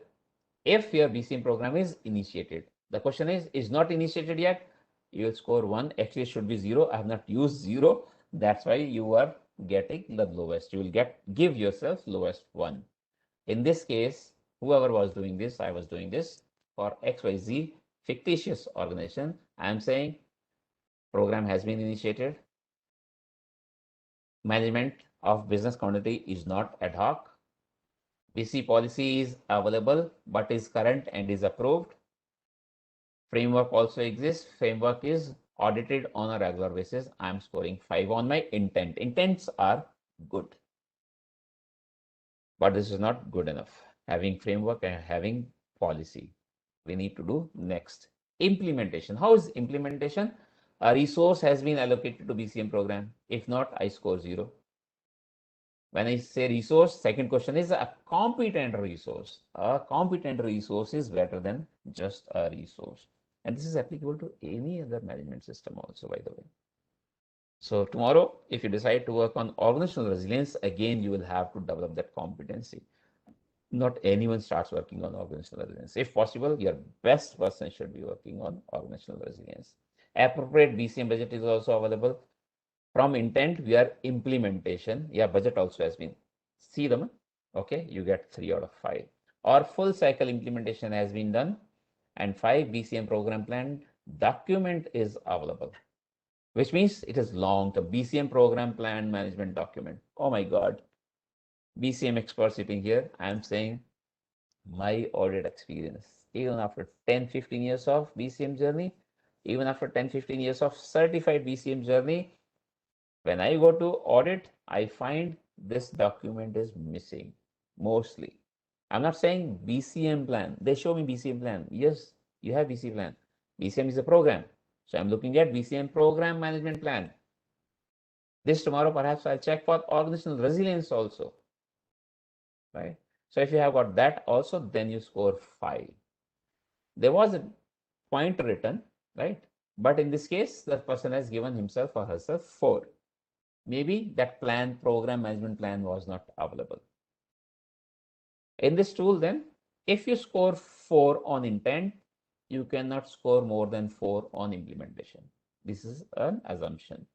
if your BCM program is initiated. The question is not initiated yet. You will score 1. Actually, it should be 0. I have not used 0. That's why you are getting the lowest. You will give yourself lowest 1. In this case, whoever was doing this, I was doing this for XYZ fictitious organization. I am saying program has been initiated. Management of business continuity is not ad hoc. BC policy is available but is current and is approved. Framework also exists. Framework is audited on a regular basis. I'm scoring 5 on my intent. Intents are good, but this is not good enough. Having framework and having policy, we need to do next. Implementation. How is implementation? A resource has been allocated to BCM program. If not, I score 0. When I say resource, second question is a competent resource. A competent resource is better than just a resource. And this is applicable to any other management system also, by the way. So tomorrow, if you decide to work on organizational resilience, again, you will have to develop that competency. Not anyone starts working on organizational resilience. If possible, your best person should be working on organizational resilience. Appropriate BCM budget is also available. From intent, we are implementation. Yeah, budget also has been. See them. Okay, you get 3 out of 5. Or full cycle implementation has been done. And 5 BCM program plan document is available, which means it is long term. BCM program plan management document. Oh my God. BCM expert sitting here. I am saying my audit experience, even after 10-15 years of BCM journey, even after 10-15 years of certified BCM journey, when I go to audit, I find this document is missing mostly. I'm not saying BCM plan. They show me BCM plan. Yes, you have BCM plan. BCM is a program. So I'm looking at BCM program management plan. This tomorrow, perhaps I'll check for organizational resilience also, right? So if you have got that also, then you score 5. There was a point written, right? But in this case, the person has given himself or herself 4. Maybe that plan, program management plan was not available. In this tool, then, if you score 4 on intent, you cannot score more than 4 on implementation. This is an assumption.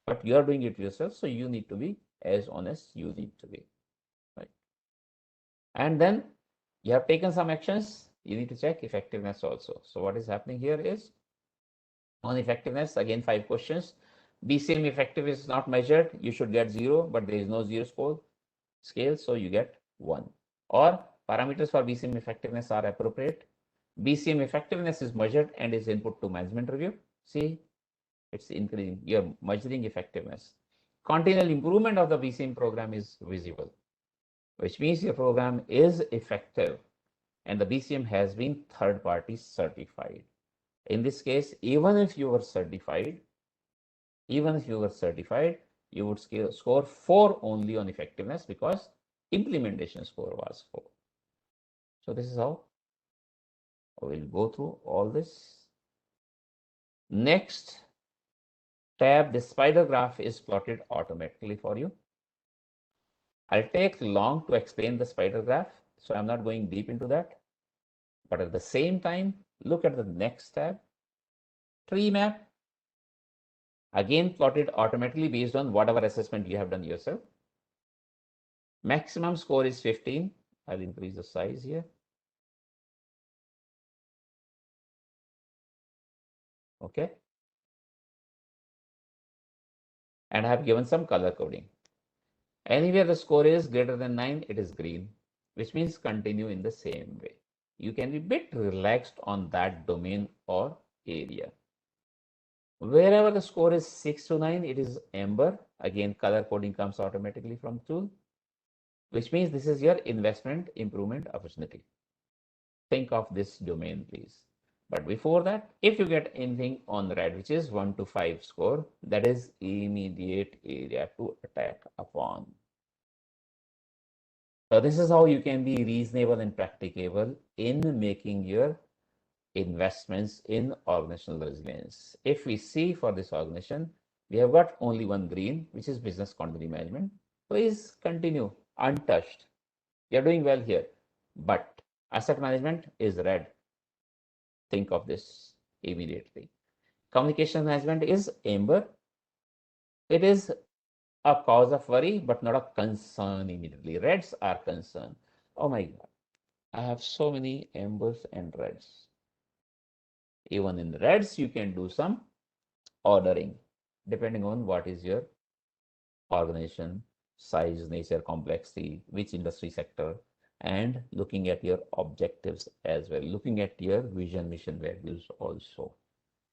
But you are doing it yourself, so you need to be as honest you need to be. Right? And then you have taken some actions, you need to check effectiveness also. So what is happening here is, on effectiveness, again 5 questions. BCM effective is not measured, you should get 0, but there is no 0 score scale, so you get 1. Or parameters for BCM effectiveness are appropriate. BCM effectiveness is measured and is input to management review. See, it's increasing, you're measuring effectiveness. Continual improvement of the BCM program is visible, which means your program is effective and the BCM has been third-party certified. In this case, even if you were certified, you would score 4 only on effectiveness because implementation score was 4. So this is how we'll go through all this. Next tab, the spider graph is plotted automatically for you. I'll take long to explain the spider graph, so I'm not going deep into that. But at the same time, look at the next tab, tree map. Again, plotted automatically based on whatever assessment you have done yourself. Maximum score is 15. I'll increase the size here. Okay. And I have given some color coding. Anywhere the score is greater than 9, it is green, which means continue in the same way. You can be a bit relaxed on that domain or area. Wherever the score is 6 to 9, it is amber. Again, color coding comes automatically from tool, which means this is your investment improvement opportunity. Think of this domain, please. But before that, if you get anything on red, which is 1 to 5 score, that is immediate area to attack upon. So this is how you can be reasonable and practicable in making your investments in organizational resilience. If we see for this organization, we have got only one green, which is business continuity management. Please continue untouched. You're doing well here, but asset management is red. Think of this immediately. Communication management is amber. It is a cause of worry, but not a concern immediately. Reds are concern. Oh my God, I have so many ambers and reds. Even in reds, you can do some ordering depending on what is your organization, size, nature, complexity, which industry sector, and looking at your objectives as well, looking at your vision, mission, values also.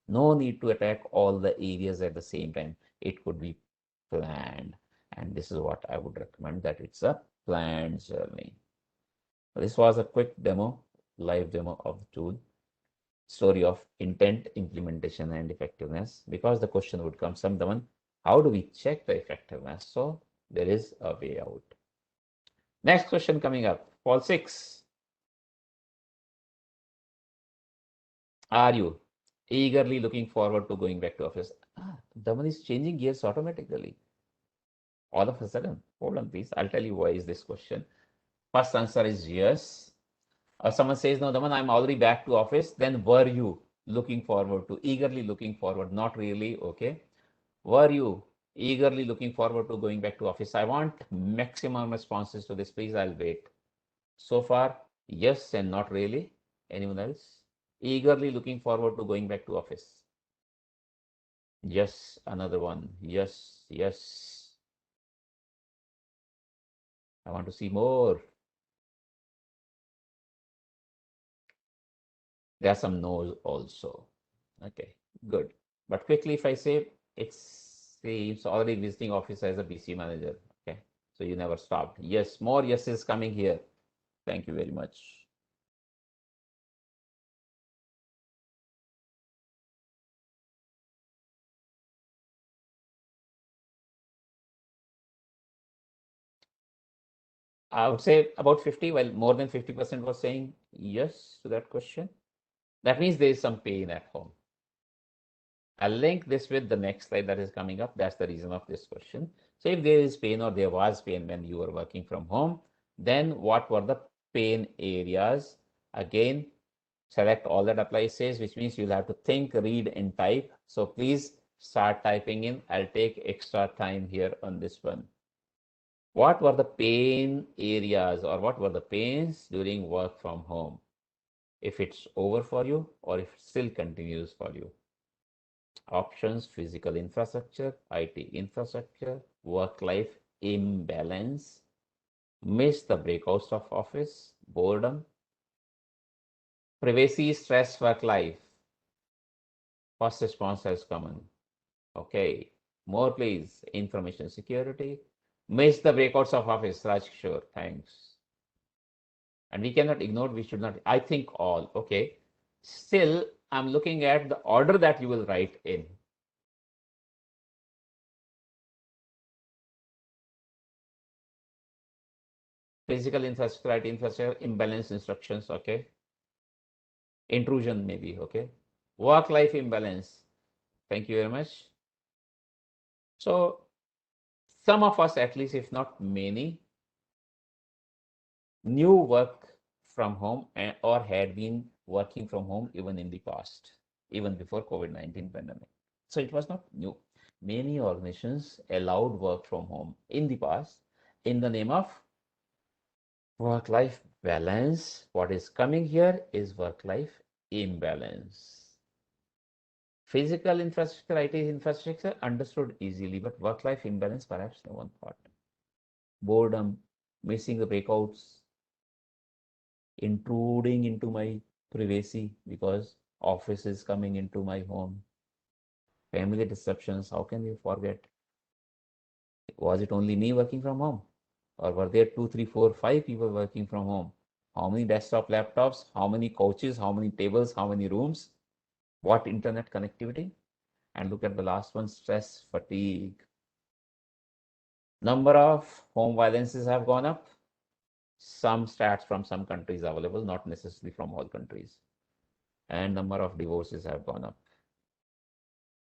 No need to attack all the areas at the same time. It could be planned. And this is what I would recommend, that it's a planned journey. This was a quick demo, live demo of the tool. Story of intent, implementation, and effectiveness, because the question would come, someone, how do we check the effectiveness? So there is a way out. Next question coming up, Fall 6. Are you eagerly looking forward to going back to office? Daman is changing gears automatically. All of a sudden, hold on please, I'll tell you why is this question. First answer is yes. Someone says, no, Daman, I'm already back to office. Then were you looking forward to, eagerly looking forward? Not really. Okay. Were you eagerly looking forward to going back to office? I want maximum responses to this. Please, I'll wait. So far, yes and not really. Anyone else? Eagerly looking forward to going back to office. Yes, another one. Yes, yes. I want to see more. There are some no's also. Okay, good. But quickly, if I say it's already visiting office as a BC manager. Okay, so you never stopped. Yes, more yeses coming here. Thank you very much. I would say about 50, well, more than 50% was saying yes to that question. That means there is some pain at home. I'll link this with the next slide that is coming up. That's the reason of this question. So if there is pain or there was pain when you were working from home, then what were the pain areas? Again, select all that apply says, which means you'll have to think, read, and type. So please start typing in. I'll take extra time here on this one. What were the pain areas or what were the pains during work from home? If it's over for you or if it still continues for you. Options: physical infrastructure, IT infrastructure, work-life imbalance, miss the breakouts of office, boredom, privacy, stress, work-life. First response has come in. Okay, more please. Information security, miss the breakouts of office. Raj Kishore, thanks. And we cannot ignore, we should not, I think all. Okay, still I'm looking at the order that you will write in. Physical infrastructure, IT infrastructure, imbalance instructions, okay. Intrusion maybe, okay. Work-life imbalance. Thank you very much. So some of us, at least if not many, knew work from home or had been working from home even in the past, even before COVID-19 pandemic. So it was not new. Many organizations allowed work from home in the past in the name of work-life balance. What is coming here is work-life imbalance. Physical infrastructure, IT infrastructure, understood easily, but work-life imbalance, perhaps no one thought. Boredom, missing the breakouts, intruding into my privacy because office is coming into my home. Family disruptions, how can you forget? Was it only me working from home? Or were there 2, 3, 4, 5 people working from home? How many desktop laptops? How many couches? How many tables? How many rooms? What internet connectivity? And look at the last one, stress, fatigue. Number of home violences have gone up. Some stats from some countries available, not necessarily from all countries. And number of divorces have gone up.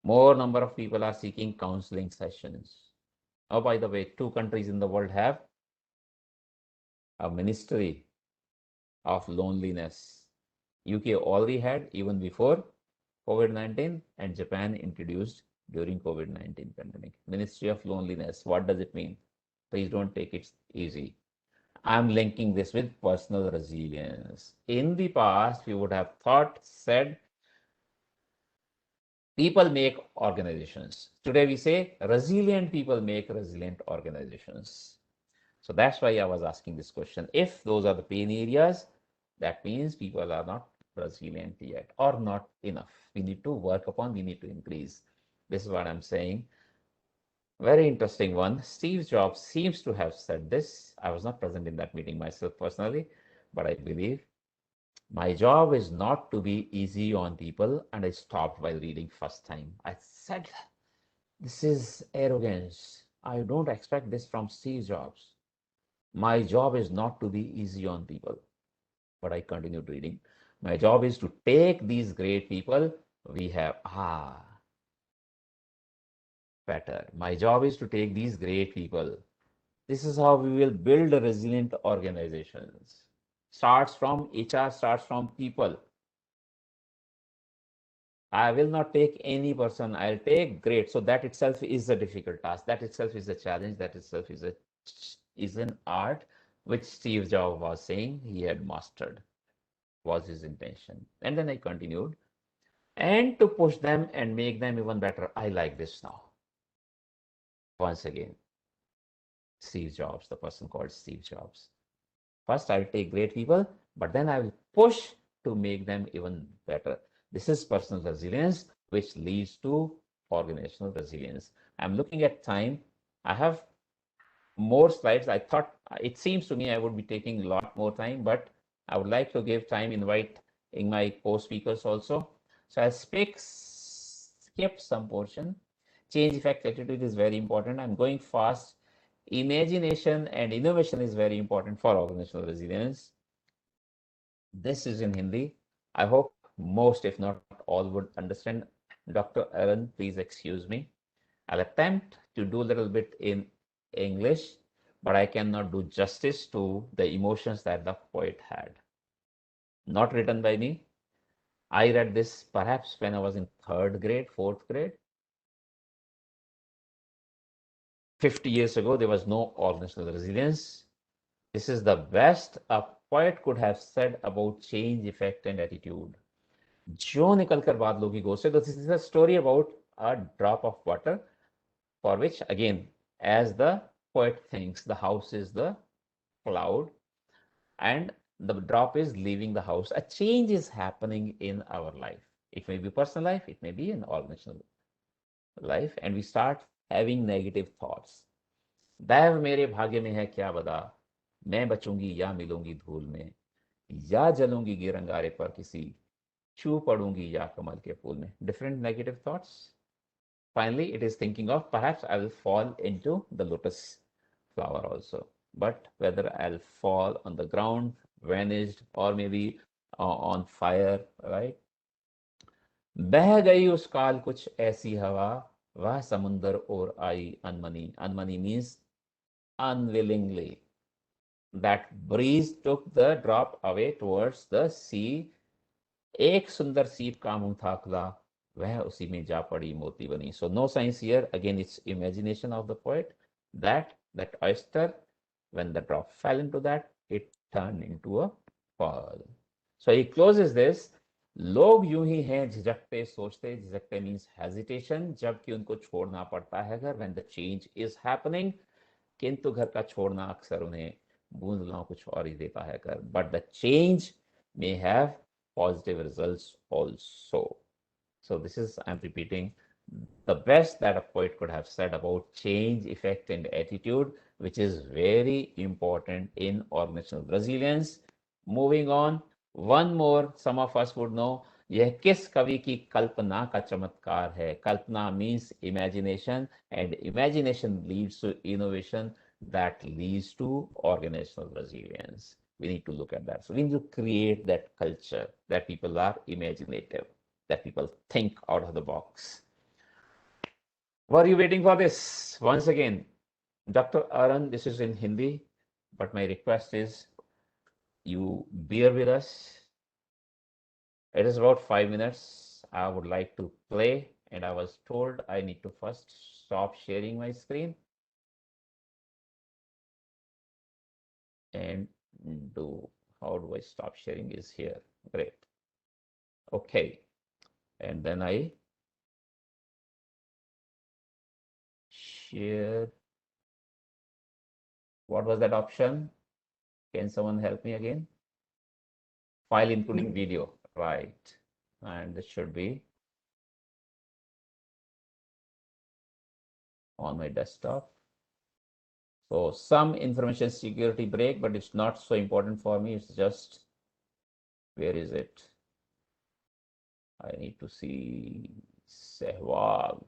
More number of people are seeking counseling sessions. Oh, by the way, 2 countries in the world have a ministry of loneliness. UK already had even before COVID-19, and Japan introduced during COVID-19 pandemic. Ministry of loneliness. What does it mean? Please don't take it easy. I'm linking this with personal resilience. In the past, we would have thought, said, people make organizations. Today we say resilient people make resilient organizations. So that's why I was asking this question. If those are the pain areas, that means people are not resilient yet or not enough. We need to work upon, we need to increase. This is what I'm saying. Very interesting one. Steve Jobs seems to have said this. I was not present in that meeting myself personally, but I believe my job is not to be easy on people. And I stopped while reading first time. I said, this is arrogance. I don't expect this from Steve Jobs. My job is not to be easy on people. But I continued reading. My job is to take these great people we have. Better. My job is to take these great people This is how we will build resilient organizations. Starts from HR, starts from people. I will not take any person. I'll take great. So that itself is a difficult task. That itself is a challenge. That itself is an art which Steve Jobs was saying he had mastered, was his intention. And then I continued. And to push them and make them even better. I like this now. Once again, Steve Jobs, the person called Steve Jobs. First, I will take great people, but then I will push to make them even better. This is personal resilience, which leads to organizational resilience. I'm looking at time. I have more slides. I thought it seems to me I would be taking a lot more time, but I would like to give time, invite in my co-speakers also. So I'll skip some portion. Change effect attitude is very important. I'm going fast. Imagination and innovation is very important for organizational resilience. This is in Hindi. I hope most, if not all, would understand. Dr. Aaron, please excuse me. I'll attempt to do a little bit in English, but I cannot do justice to the emotions that the poet had. Not written by me. I read this perhaps when I was in third grade, fourth grade. 50 years ago, there was no organizational resilience. This is the best a poet could have said about change, effect, and attitude. जो निकल कर बादलों की गोद से, this is a story about a drop of water, for which again, as the poet thinks, the house is the cloud and the drop is leaving the house. A change is happening in our life. It may be personal life, it may be an organizational life, and we start having negative thoughts. दैव मेरे भाग्य में है क्या बता, मैं बचूंगी या मिलूंगी धूल में, या जलूंगी गिर अंगारे पर किसी, छू पड़ूंगी या कमल के फूल में. Different negative thoughts. Finally, it is thinking of perhaps I will fall into the lotus flower also. But whether I'll fall on the ground, vanished, or maybe on fire, right? बह गई उस काल कुछ ऐसी हवा, वह समुंदर और आई अनमनी. Unmani means unwillingly. That breeze took the drop away towards the sea. एक सुंदर सीप का मुंह था खुला, वह उसी में जा पड़ी मोती बनी. So no science here. Again, it's imagination of the poet that oyster, when the drop fell into that, it turned into a pearl. So he closes this. लोग यूं ही हैं झिझकते सोचते, झिझकते means hesitation, जबकि उनको छोड़ना पड़ता है घर, when the change is happening. किंतु घर का छोड़ना अक्सर उन्हें बूंद लाओ कुछ और ही देता है कर. But the change may have positive results also. So this is, I'm repeating, the best that a poet could have said about change, effect, and attitude, which is very important in organizational resilience. Moving on, one more, some of us would know, यह किस कवि की कल्पना का चमत्कार है. कल्पना means imagination, and imagination leads to innovation, that leads to organizational resilience. We need to look at that. So we need to create that culture that people are imaginative, that people think out of the box. Were you waiting for this? Once again, Dr. Arun, this is in Hindi, but my request is you bear with us. It is about 5 minutes. I would like to play, and I was told I need to first stop sharing my screen and do, how do I stop sharing is here. Great. Okay. And then I share. What was that option? Can someone help me again? File including video, right? And this should be on my desktop. So some information security break, but it's not so important for me. It's just, where is it? I need to see Sehwag.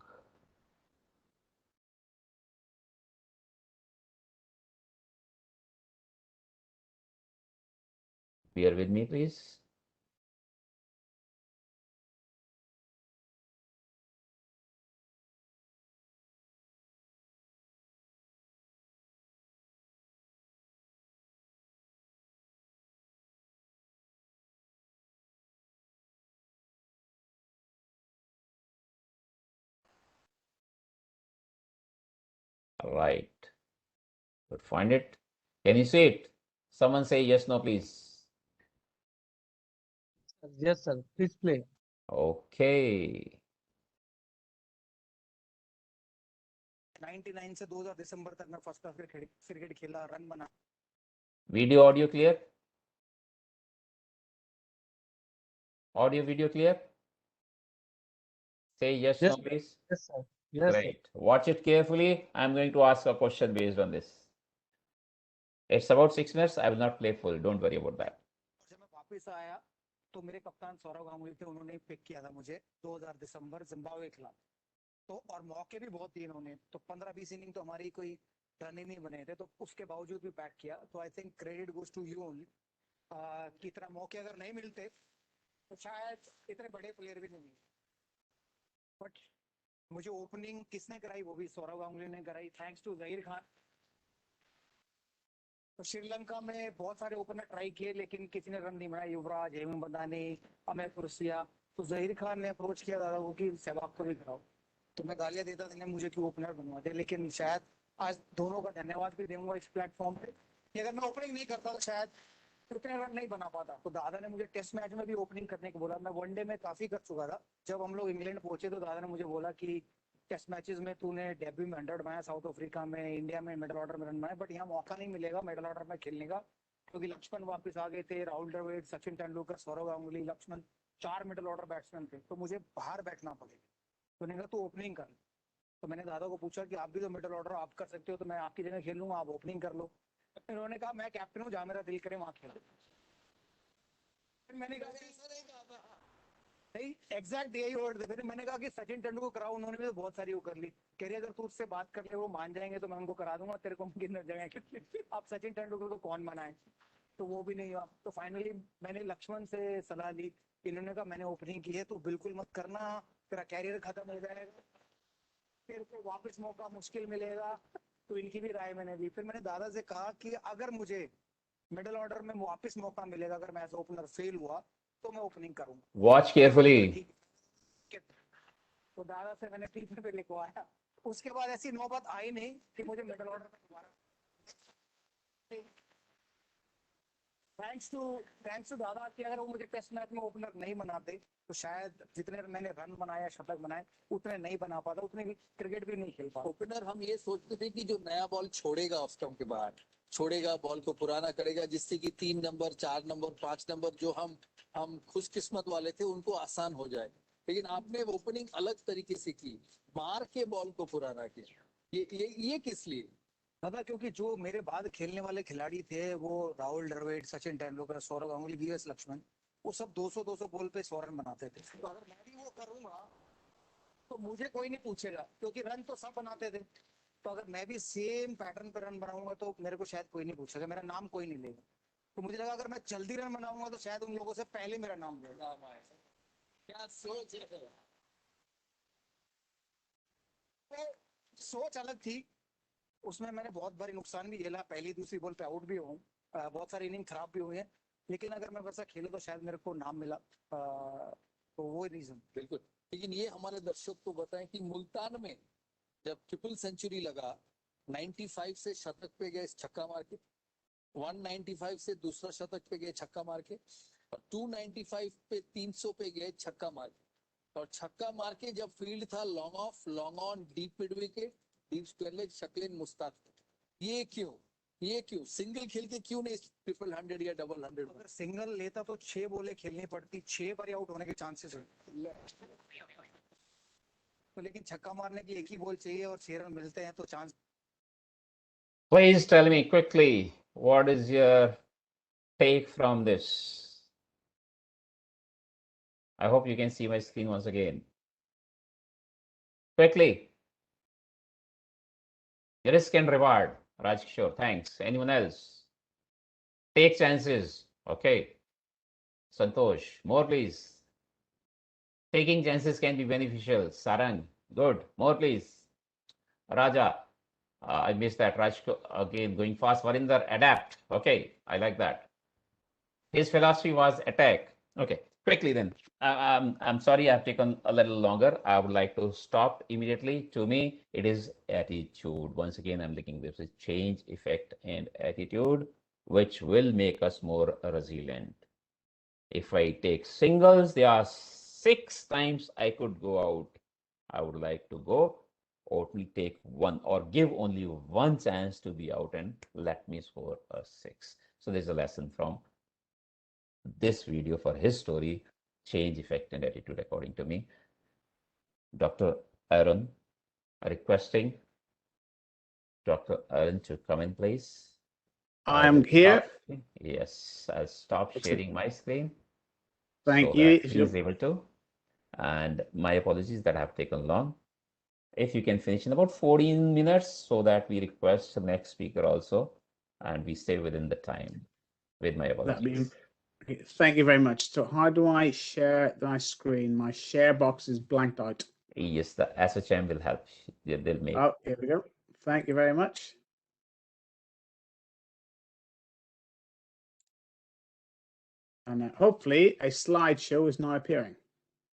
Bear with me, please. Right. But find it. Can you see it? Someone say yes, no, please. Yes, sir. Please play. Okay. 99 से 2000 दिसंबर तक मैं first class cricket खेला, run बना। Video, audio clear? Audio, video clear? Say yes, Yes, no, please. yes, sir. Yes, sir. Great. Watch it carefully. I'm going to ask a question based on this. It's about 6 minutes. I will not play full. Don't worry about that. जब मैं वापस आया तो मेरे कप्तान सौरव गांगुली थे, उन्होंने pick किया था मुझे 2000 दिसंबर जिम्बाब्वे खिलाफ। तो और मौके भी बहुत दिए इन्होंने, तो 15-20 इनिंग तो हमारी कोई रन ही नहीं बने थे, तो उसके बावजूद भी बैक किया। तो I think credit goes to you only. कि इतना मौके अगर नहीं मिलते तो शायद इतने बड़े प्लेयर भी नहीं मिलते। बट मुझे ओपनिंग किसने कराई, वो भी सौरव गांगुली ने कराई, थैंक्स टू जहीर खान। तो श्रीलंका में बहुत सारे ओपनर ट्राई किए लेकिन किसी ने रन नहीं बनाया, युवराज, हेमंत बंदानी, अमर पुरसिया। तो जहीर खान ने अप्रोच किया दादा को कि सहवाग को भी कराओ। तो मैं गालियां देता था मुझे क्यों ओपनर बनवाते, लेकिन शायद आज दोनों का धन्यवाद भी दूंगा इस प्लेटफॉर्म पे कि अगर मैं ओपनिंग नहीं करता तो शायद उतने रन नहीं बना पाता। तो दादा ने मुझे टेस्ट मैच में भी ओपनिंग करने को बोला। मैं वनडे में काफी कर चुका था। जब हम लोग इंग्लैंड पहुंचे तो दादा ने मुझे बोला कि टेस्ट मैचेस में तूने डेब्यू में 100 बनाया, साउथ अफ्रीका में, इंडिया में मिडिल ऑर्डर में रन बनाए, बट यहाँ मौका नहीं मिलेगा मिडिल ऑर्डर में खेलने का, क्योंकि लक्ष्मण वापस आ गए थे, Rahul Dravid, Sachin Tendulkar, Sourav Ganguly, Laxman, 4 middle order batsman थे, तो मुझे बाहर बैठना पड़ेगा। तो उन्होंने कहा तू ओपनिंग कर। तो मैंने दादा को पूछा कि आप भी तो मिडिल ऑर्डर आप कर सकते हो, तो मैं आपकी जगह खेल लूंगा, आप ओपनिंग कर लो। इन्होंने कहा मैं कैप्टन हूँ, जहाँ मेरा दिल करे वहां खेलो। मैंने कहा नहीं, एग्जैक्ट यही वर्ड थे। फिर मैंने कहा कि सचिन तेंदुलकर कराओ, उन्होंने भी तो बहुत सारी वो कर ली। कह रही अगर तू उससे बात कर ले वो मान जाएंगे तो मैं उनको करा दूंगा, तेरे को कितने जगह। अब सचिन तेंदुलकर को कौन मनाए, तो वो भी नहीं हुआ। तो फाइनली मैंने लक्ष्मण से सलाह ली, इन्होंने कहा मैंने ओपनिंग की है तो बिल्कुल मत करना, तेरा कैरियर खत्म हो जाएगा, तेरे को वापस मौका मुश्किल मिलेगा। तो इनकी भी राय मैंने ली। फिर मैंने दादा से कहा कि अगर मुझे मिडिल ऑर्डर में वापस मौका मिलेगा, अगर मैं एज ओपनर फेल हुआ तो मैं ओपनिंग करूंगा। Watch carefully. तो दादा से मैंने टीवी पे लिखवाया। उसके बाद ऐसी नौबत आई नहीं कि मुझे मिडिल ऑर्डर में दोबारा। थैंक्स टू दादा कि अगर वो मुझे टेस्ट मैच में ओपनर नहीं बनाते तो शायद जितने मैंने रन बनाया, शतक बनाए, उतने नहीं बना पाता, उतने भी क्रिकेट भी नहीं खेल पाता। ओपनर हम ये सोचते थे कि जो नया बॉल छोड़ेगा ऑफ स्टंप के बाहर, छोड़ेगा बॉल को पुराना करेगा, जिससे कि 3 नंबर, 4 नंबर, 5 नंबर जो हम खुशकिस्मत वाले थे उनको आसान हो जाए। लेकिन आपने ओपनिंग अलग तरीके से की, मार के बॉल को पुराना किया। ये किस लिए? दादा क्योंकि जो मेरे बाद खेलने वाले खिलाड़ी थे वो राहुल द्रविड़, सचिन तेंदुलकर, सौरव गांगुली, वीएस लक्ष्मण, वो सब 200-200 बॉल पे 100 रन बनाते थे। तो अगर मैं भी वो करूंगा तो मुझे कोई नहीं पूछेगा, क्योंकि रन तो सब बनाते थे। तो अगर मैं भी सेम पैटर्न पर रन बनाऊंगा तो मेरे को शायद कोई नहीं पूछेगा, मेरा नाम कोई नहीं लेगा। तो मुझे लगा अगर मैं जल्दी रन बनाऊंगा तो शायद उन लोगों से पहले मेरा नाम लेगा। क्या सोच है? तो सोच अलग थी। उसमें मैंने बहुत बारी नुकसान भी झेला, पहली दूसरी बॉल पे आउट भी हूँ, बहुत सारी इनिंग खराब भी हुई है, लेकिन अगर मैं वैसा खेलूं तो शायद मेरे को नाम मिला। तो वो रीजन। बिल्कुल। लेकिन ये हमारे दर्शक को बताएं कि मुल्तान में जब ट्रिपल सेंचुरी लगा, 95 से शतक पे गए छक्का मार के, 195 से दूसरा शतक पे गए छक्का मार के, और 295 पे 300 पे गए छक्का मार के। और छक्का मार के जब फील्ड था long off, long on, deep mid wicket, deep square leg, Saqlain Mushtaq. ये क्यों सिंगल खेल के क्यों नहीं 100 या 100? अगर सिंगल लेता तो 6 बॉलें खेलनी पड़ती, 6 बार आउट होने के चांसेस है। तो लेकिन छक्का मारने की एक ही बॉल चाहिए और 6 रन मिलते हैं तो chance. Please tell me quickly, what is your take from this? I hope you can see my screen once again. Quickly. Risk and reward. Rajkishore, thanks. Anyone else? Take chances. Okay. Santosh, more please. Taking chances can be beneficial. Sarang, good. More please. Raja, I missed that. Raj, again, going fast. Varinder, adapt. Okay, I like that. His philosophy was attack. Okay. Quickly then. I'm sorry I've taken a little longer. I would like to stop immediately. To me, it is attitude. Once again, I'm looking this is change, effect, and attitude, which will make us more resilient. If I take singles, there are 6 times I could go out. I would like to go, or to take one, or give only one chance to be out and let me score a 6. So there's a lesson from this video for his story, change, effect, and attitude, according to me. Dr. Aaron, requesting Dr. Aaron to come in, please. I'm here. Yes, I'll stop sharing my screen. Thank so you. that he is able to. And my apologies that have taken long. If you can finish in about 14 minutes so that we request the next speaker also, and we stay within the time. With my apologies. Thank you very much. So how do I share my screen? My share box is blanked out. Yes, the ASSOCHAM will help. They'll make. Oh, here we go. Thank you very much. And hopefully a slideshow is now appearing.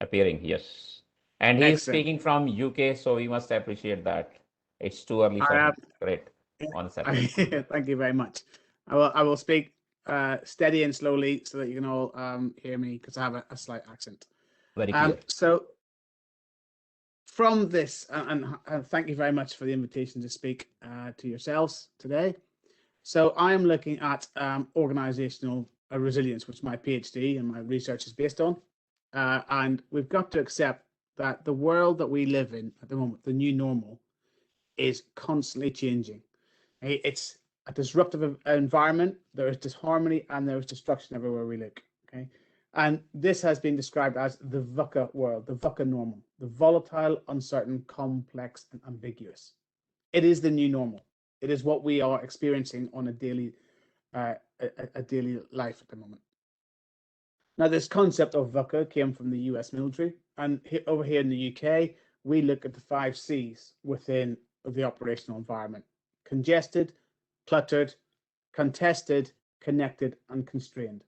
Appearing, yes. And he's Excellent. speaking from UK, so we must appreciate that. It's too early for him. Great. On Saturday. Thank you very much. I will speak steady and slowly so that you can all hear me because I have a slight accent. Very clear. So from this, and thank you very much for the invitation to speak to yourselves today. So I am looking at organizational resilience, which my PhD and my research is based on. And we've got to accept that the world that we live in at the moment, the new normal, is constantly changing. It's a disruptive environment. There is disharmony and there is destruction everywhere we look. Okay, and this has been described as the VUCA world, the VUCA normal, the volatile, uncertain, complex, and ambiguous. It is the new normal. It is what we are experiencing on a daily life at the moment. Now, this concept of VUCA came from the US military, and over here in the UK, we look at the 5 C's within the operational environment: congested, cluttered, contested, connected, and constrained.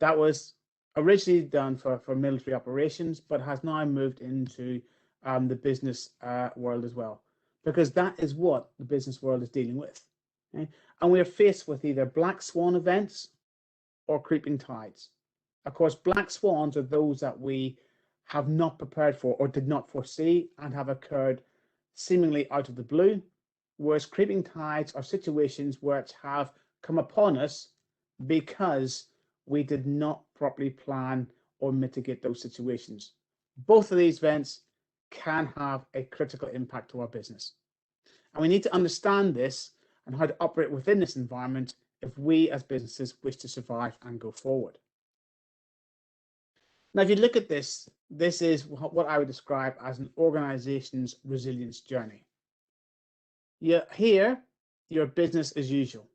That was originally done for military operations, but has now moved into the business world as well, because that is what the business world is dealing with. Okay? And we are faced with either black swan events or creeping tides. Of course, black swans are those that we have not prepared for or did not foresee and have occurred seemingly out of the blue, whereas creeping tides are situations which have come upon us because we did not properly plan or mitigate those situations. Both of these events can have a critical impact to our business. And we need to understand this and how to operate within this environment if we as businesses wish to survive and go forward. Now, if you look at this, this is what I would describe as an organization's resilience journey. Here, your business as usual.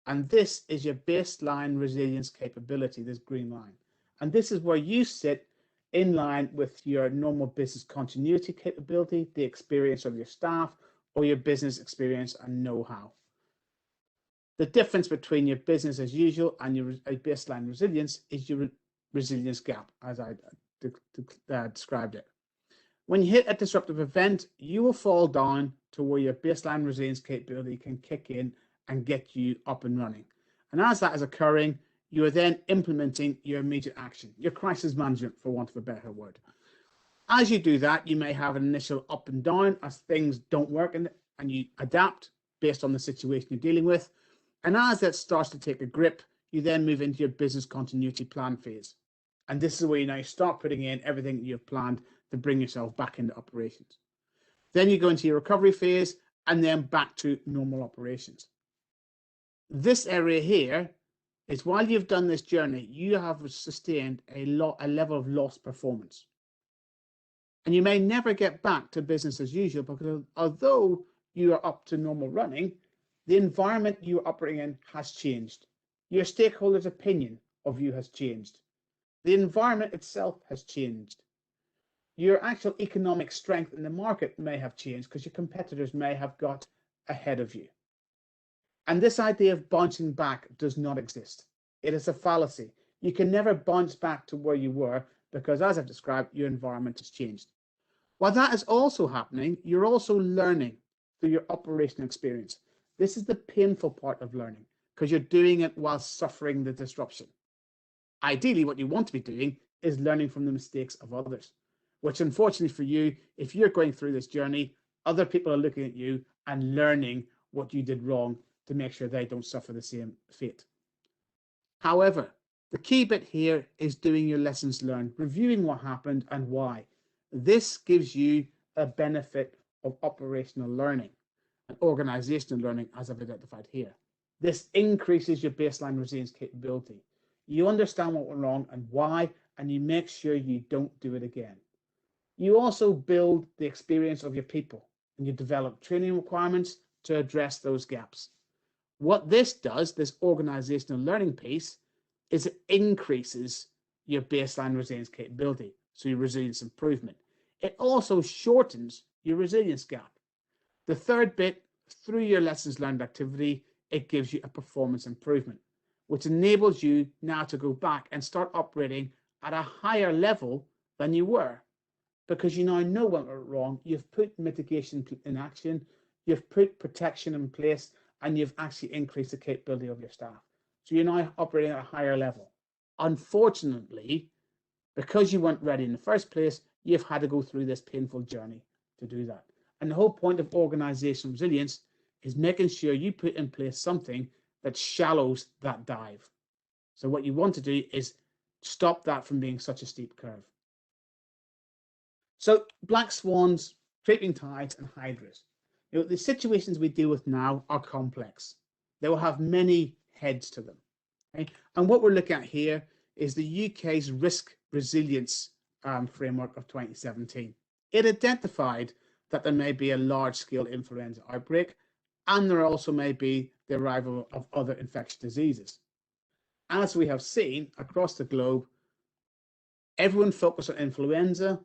And this is your baseline resilience capability, this green line. And this is where you sit in line with your normal business continuity capability, the experience of your staff, or your business experience and know-how. The difference between your business as usual and your baseline resilience is your resilience gap, as I described it. When you hit a disruptive event, you will fall down to where your baseline resilience capability can kick in and get you up and running. And as that is occurring, you are then implementing your immediate action, your crisis management, for want of a better word. As you do that, you may have an initial up and down as things don't work, and you adapt based on the situation you're dealing with. And as that starts to take a grip, you then move into your business continuity plan phase. And this is where you now start putting in everything that you've planned to bring yourself back into operations. Then you go into your recovery phase and then back to normal operations. This area here is, while you've done this journey, you have sustained a level of lost performance. And you may never get back to business as usual, because although you are up to normal running, the environment you're operating in has changed. Your stakeholders' opinion of you has changed. The environment itself has changed. Your actual economic strength in the market may have changed because your competitors may have got ahead of you. And this idea of bouncing back does not exist. It is a fallacy. You can never bounce back to where you were because, as I've described, your environment has changed. While that is also happening, you're also learning through your operational experience. This is the painful part of learning because you're doing it while suffering the disruption. Ideally, what you want to be doing is learning from the mistakes of others, which unfortunately for you, if you're going through this journey, other people are looking at you and learning what you did wrong to make sure they don't suffer the same fate. However, the key bit here is doing your lessons learned, reviewing what happened and why. This gives you a benefit of operational learning and organizational learning, as I've identified here. This increases your baseline resilience capability. You understand what went wrong and why, and you make sure you don't do it again. You also build the experience of your people, and you develop training requirements to address those gaps. What this does, this organizational learning piece, is it increases your baseline resilience capability, so your resilience improvement. It also shortens your resilience gap. The third bit, through your lessons learned activity, it gives you a performance improvement, which enables you now to go back and start operating at a higher level than you were, because you now know what went wrong, you've put mitigation in action, you've put protection in place, and you've actually increased the capability of your staff. So you're now operating at a higher level. Unfortunately, because you weren't ready in the first place, you've had to go through this painful journey to do that. And the whole point of organizational resilience is making sure you put in place something that shallows that dive. So what you want to do is stop that from being such a steep curve. So black swans, creeping tides, and hydras. The situations we deal with now are complex. They will have many heads to them. Okay? And what we're looking at here is the UK's risk resilience framework of 2017. It identified that there may be a large-scale influenza outbreak, and there also may be the arrival of other infectious diseases. As we have seen across the globe, everyone focused on influenza,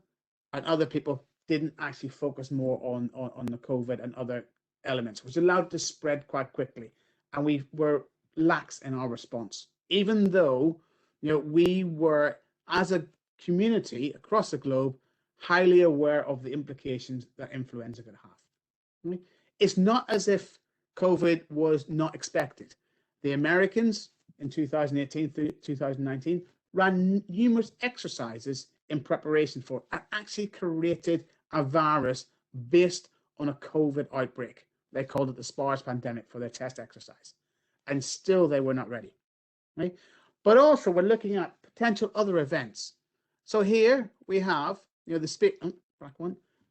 and other people didn't actually focus more on the COVID and other elements, which allowed it to spread quite quickly. And we were lax in our response, even though we were, as a community across the globe, highly aware of the implications that influenza could have. It's not as if COVID was not expected. The Americans in 2018 through 2019 ran numerous exercises in preparation for it and actually created a virus based on a COVID outbreak. They called it the SPARS pandemic for their test exercise. And still they were not ready. Right? But also we're looking at potential other events. So here we have the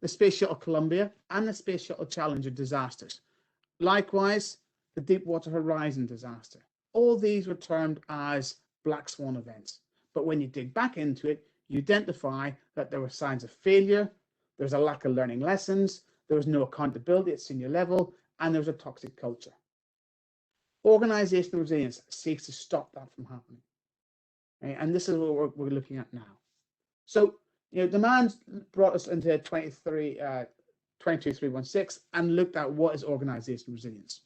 Space Shuttle Columbia and the Space Shuttle Challenger disasters. Likewise, the Deepwater Horizon disaster. All these were termed as black swan events. But when you dig back into it, you identify that there were signs of failure, there was a lack of learning lessons, there was no accountability at senior level, and there was a toxic culture. Organizational resilience seeks to stop that from happening. Okay? And this is what we're looking at now. So, demand brought us into 22316 and looked at what is organizational resilience.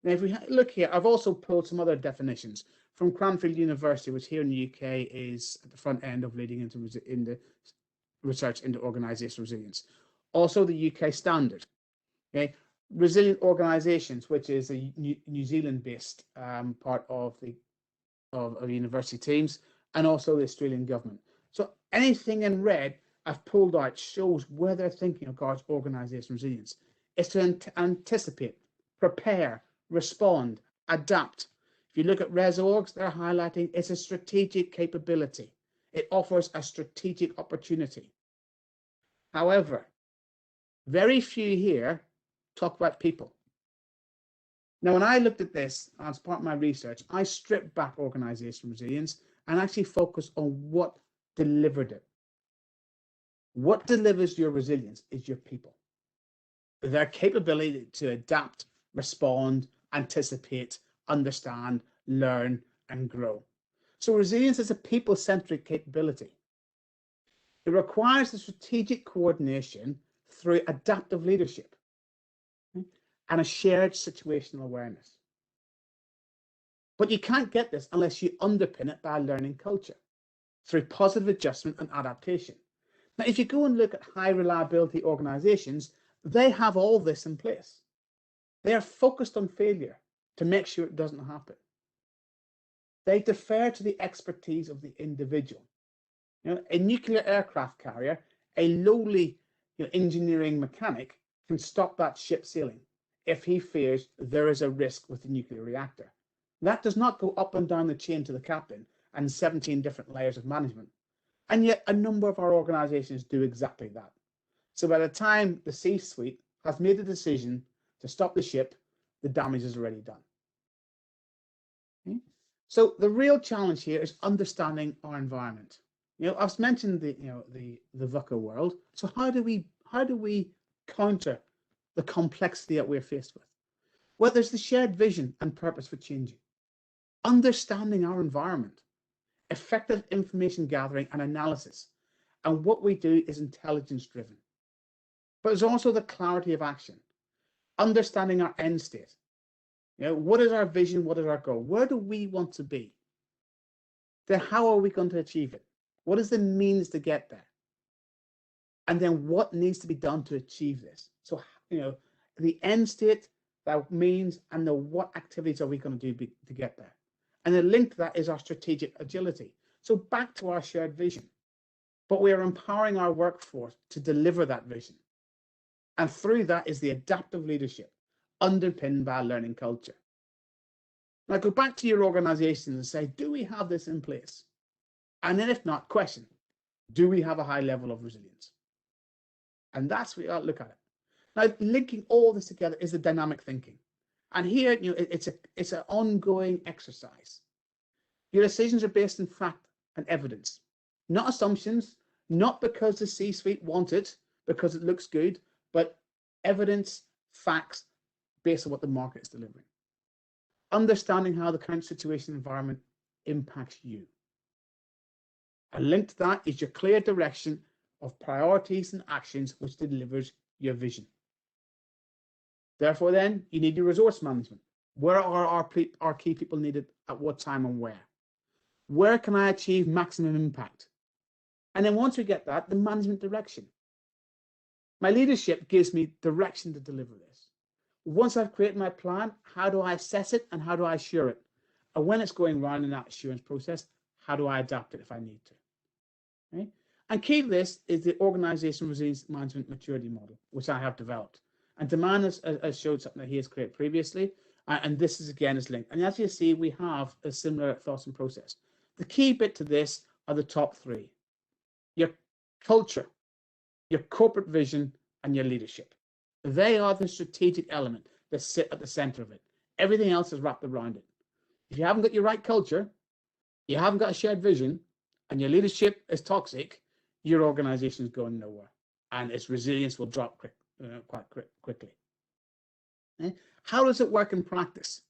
Now, if we look here, I've also pulled some other definitions from Cranfield University, which here in the UK is at the front end of leading into research into organizational resilience. Also, the UK standard, okay, resilient organizations, which is a New Zealand-based part of university teams, and also the Australian government. So anything in red I've pulled out shows where they're thinking of regards organizational resilience. It's to anticipate, prepare, respond, adapt. If you look at ResOrgs, they're highlighting it's a strategic capability. It offers a strategic opportunity. However, very few here talk about people. Now, when I looked at this as part of my research, I stripped back organizational resilience and actually focused on what delivered it. What delivers your resilience is your people. Their capability to adapt, respond, anticipate, understand, learn, and grow. So resilience is a people-centric capability. It requires the strategic coordination through adaptive leadership and a shared situational awareness. But you can't get this unless you underpin it by a learning culture through positive adjustment and adaptation. Now, if you go and look at high reliability organizations, they have all this in place. They are focused on failure to make sure it doesn't happen. They defer to the expertise of the individual. You know, a nuclear aircraft carrier, a lowly engineering mechanic can stop that ship sailing if he fears there is a risk with the nuclear reactor. That does not go up and down the chain to the captain and 17 different layers of management. And yet a number of our organizations do exactly that. So by the time the C-suite has made the decision to stop the ship, the damage is already done. Okay? So the real challenge here is understanding our environment. You know, I've mentioned the VUCA world. So how do we counter the complexity that we're faced with? Well, there's the shared vision and purpose for changing, understanding our environment, effective information gathering and analysis, and what we do is intelligence driven. But there's also the clarity of action, understanding our end state. You know, what is our vision? What is our goal? Where do we want to be? Then how are we going to achieve it? What is the means to get there? And then what needs to be done to achieve this? So, you know, the end state, that means, and the what activities are we going to do to get there? And the link to that is our strategic agility. So back to our shared vision. But we are empowering our workforce to deliver that vision. And through that is the adaptive leadership underpinned by a learning culture. Now go back to your organization and say, do we have this in place? And then if not, question, do we have a high level of resilience? And that's what we ought to look at it. Now, linking all this together is the dynamic thinking. And here, you know, it's an ongoing exercise. Your decisions are based in fact and evidence, not assumptions, not because the C-suite want it, because it looks good, but evidence, facts, based on what the market is delivering. Understanding how the current situation environment impacts you. And linked to that is your clear direction of priorities and actions which delivers your vision. Therefore, then, you need your resource management. Where are our key people needed at what time and where? Where can I achieve maximum impact? And then once we get that, the management direction. My leadership gives me direction to deliver this. Once I've created my plan, how do I assess it and how do I assure it? And when it's going wrong in that assurance process, how do I adapt it if I need to? Okay? And key to this is the Organizational Resilience Management Maturity Model, which I have developed. And Daman has showed something that he has created previously, and this is again is linked. And as you see, we have a similar thoughts and process. The key bit to this are the top three: your culture, your corporate vision, and your leadership. They are the strategic element that sit at the center of it. Everything else is wrapped around it. If you haven't got your right culture, you haven't got a shared vision, and your leadership is toxic, your organization is going nowhere, and its resilience will drop quite quickly. How does it work in practice?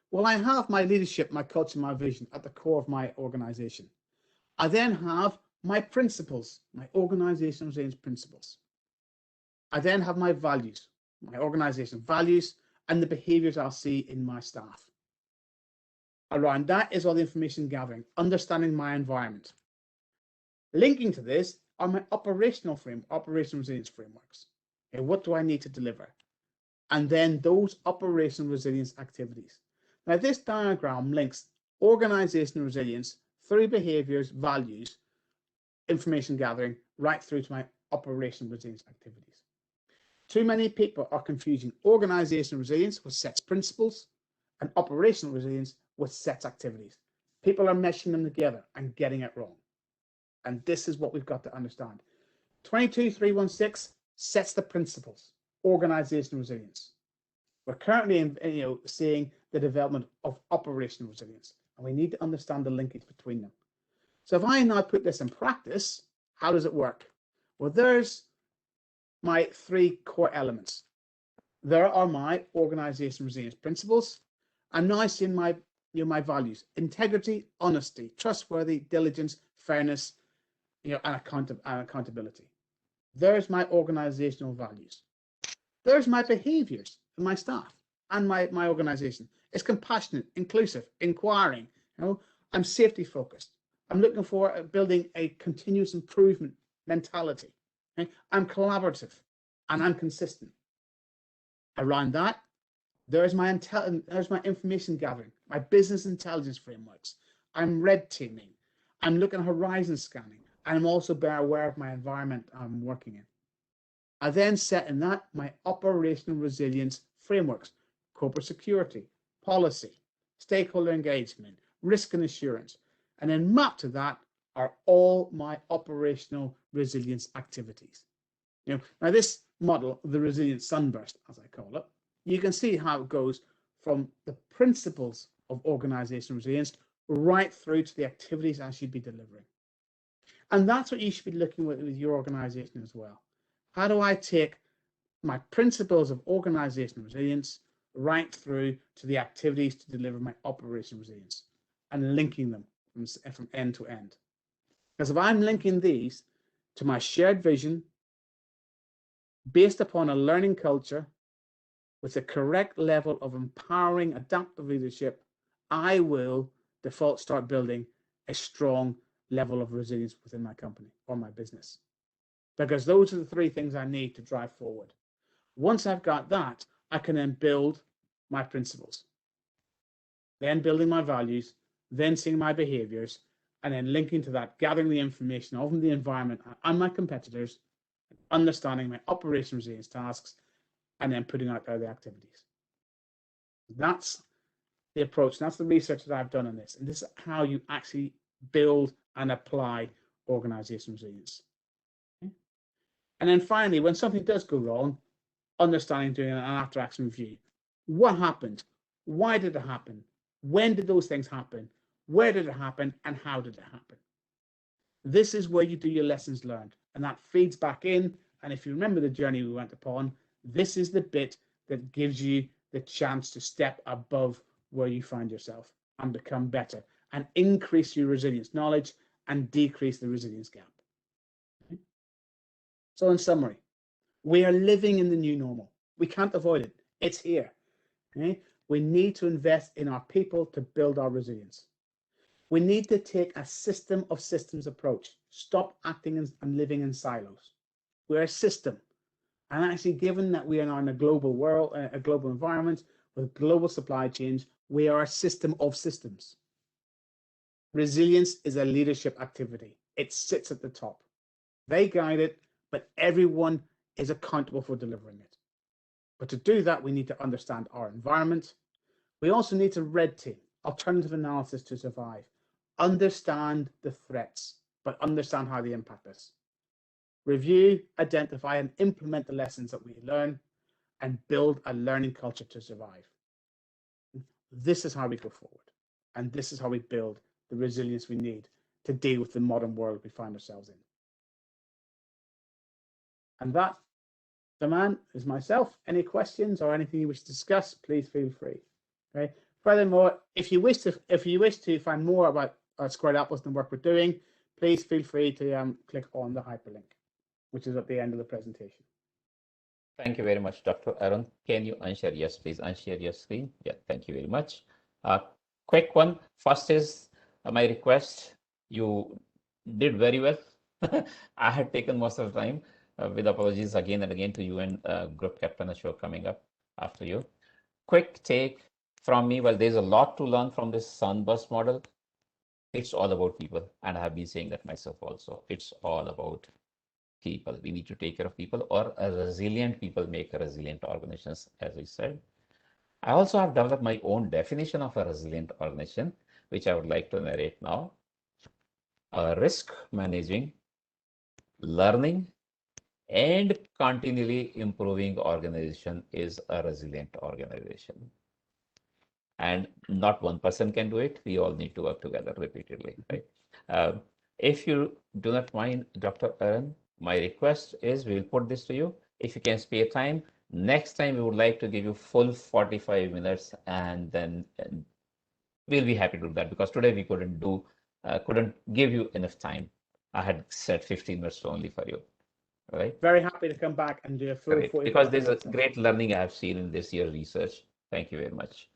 Well, I have my leadership, my culture, my vision at the core of my organization. I then have my principles, my organizational resilience principles. I then have my values, my organization values, and the behaviors I'll see in my staff. Around that is all the information gathering, understanding my environment. Linking to this are my operational resilience frameworks. Okay, what do I need to deliver? And then those operational resilience activities. Now, this diagram links organizational resilience through behaviors, values, information gathering, right through to my operational resilience activities. Too many people are confusing organizational resilience with sets principles and operational resilience with sets activities. People are meshing them together and getting it wrong. And this is what we've got to understand. 22316 sets the principles, organizational resilience. We're currently seeing the development of operational resilience, and we need to understand the linkage between them. So if I now put this in practice, how does it work? Well, there's my three core elements. There are my organizational resilience principles. I'm now seeing my values: integrity, honesty, trustworthy, diligence, fairness, and accountability. There's my organizational values. There's my behaviors and my staff and my organization. It's compassionate, inclusive, inquiring. You know, I'm safety focused. I'm looking for building a continuous improvement mentality. Okay? I'm collaborative and I'm consistent. Around that, there's my information gathering, my business intelligence frameworks. I'm red teaming. I'm looking at horizon scanning. And I'm also very aware of my environment I'm working in. I then set in that my operational resilience frameworks, corporate security, policy, stakeholder engagement, risk and assurance. And then mapped to that are all my operational resilience activities. Now this model, the resilient sunburst, as I call it, you can see how it goes from the principles of organizational resilience right through to the activities I should be delivering. And that's what you should be looking with your organization as well. How do I take my principles of organizational resilience right through to the activities to deliver my operational resilience and linking them from end to end? Because if I'm linking these to my shared vision based upon a learning culture with the correct level of empowering adaptive leadership, I will default start building a strong level of resilience within my company or my business. Because those are the three things I need to drive forward. Once I've got that, I can then build my principles, then building my values, then seeing my behaviors, and then linking to that, gathering the information of the environment and my competitors, understanding my operational resilience tasks, and then putting out there the activities. That's the approach. That's the research that I've done on this. And this is how you actually build and apply organizational resilience. Okay? And then finally, when something does go wrong, understanding, doing an after action review. What happened? Why did it happen? When did those things happen? Where did it happen? And how did it happen? This is where you do your lessons learned. And that feeds back in. And if you remember the journey we went upon, this is the bit that gives you the chance to step above where you find yourself and become better and increase your resilience knowledge and decrease the resilience gap. Okay? So in summary, we are living in the new normal. We can't avoid it. It's here. Okay? We need to invest in our people to build our resilience. We need to take a system of systems approach. Stop acting and living in silos. We're a system. And actually, given that we are now in a global world, a global environment with global supply chains, we are a system of systems. Resilience is a leadership activity. It sits at the top. They guide it, but everyone is accountable for delivering it. But to do that, we need to understand our environment. We also need to red team, alternative analysis to survive. Understand the threats, but understand how they impact us. Review, identify, and implement the lessons that we learn, and build a learning culture to survive. This is how we go forward, and this is how we build the resilience we need to deal with the modern world we find ourselves in. And that, the man, is myself. Any questions or anything you wish to discuss, please feel free. Okay. Furthermore, if you wish to find more about Squared Apples and the work we're doing, please feel free to click on the hyperlink, which is at the end of the presentation. Thank you very much, Dr. Aaron. Can you unshare? Yes, please unshare your screen. Yeah, thank you very much. Quick one. First is my request. You did very well. I had taken most of the time, with apologies again and again to you and Group Captain Ashok coming up after you. Quick take from me. Well, there's a lot to learn from this sunburst model. It's all about people. And I have been saying that myself also. It's all about people. We need to take care of people, or a resilient people make a resilient organizations, as I said. I also have developed my own definition of a resilient organization, which I would like to narrate now. Risk managing, learning, and continually improving organization is a resilient organization. And not one person can do it. We all need to work together repeatedly, right? If you do not mind, Dr. Aaron, my request is we will put this to you. If you can spare time, next time we would like to give you full 45 minutes, and then we'll be happy to do that, because today we couldn't give you enough time. I had set 15 minutes only for you. Right? Very happy to come back and do a full 45 because there's a minutes. great learning I have seen in this year's research. Thank you very much.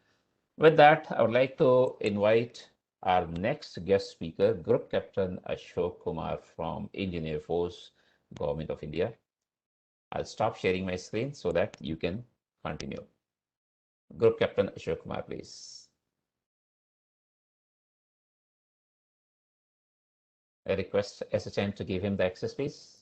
With that, I would like to invite our next guest speaker, Group Captain Ashok Kumar from Engineer Force, Government of India. I'll stop sharing my screen so that you can continue. Group Captain Ashok Kumar, please. I request ASSOCHAM to give him the access, please.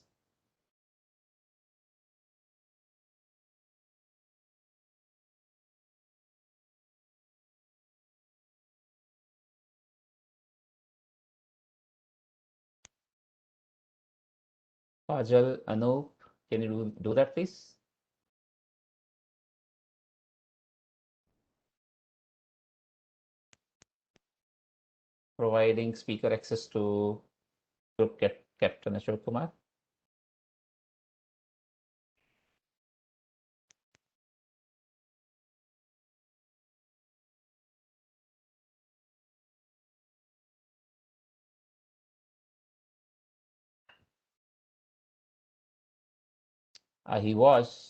Kajal, Anup, can you do that, please? Providing speaker access to Group Captain Ashok Kumar.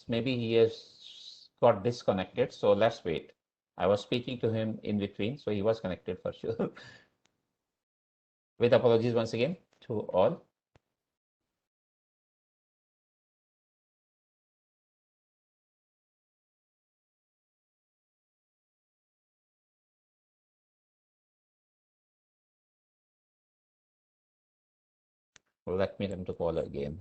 Maybe he has got disconnected. So let's wait. I was speaking to him in between, so he was connected for sure. With apologies once again to all. Let me attempt to call again.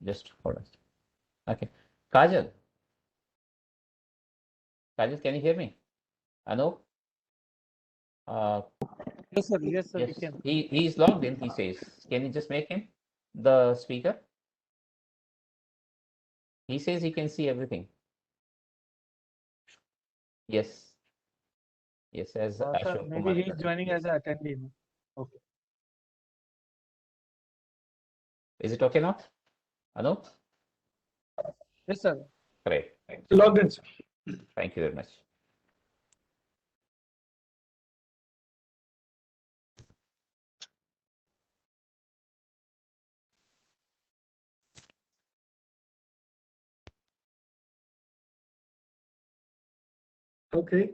Just hold on. Okay. Kajal. Kajal, can you hear me? Anup? Yes, sir. Yes, sir. We Yes, can. he's logged in, he says. Can you just make him the speaker? He says he can see everything. Yes. Yes, as Sir, Ashok Kumar. maybe he's joining as an attendee. No? Okay. Is it okay now? Anup? Yes, sir. Great. Logged in, sir. Thank you very much. Okay.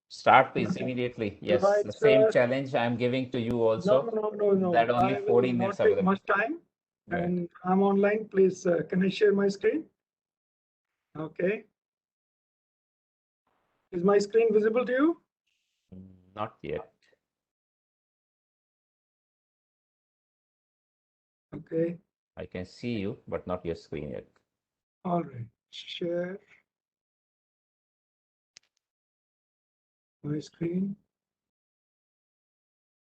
Start please immediately. Yes, Right, the same sir. challenge I'm giving to you also. No. That only I will 14 not minutes take available. much time. Right. And I'm online. Please, can I share my screen? Okay. Is my screen visible to you? Not yet. Okay. I can see you, but not your screen yet. All right. Share my screen.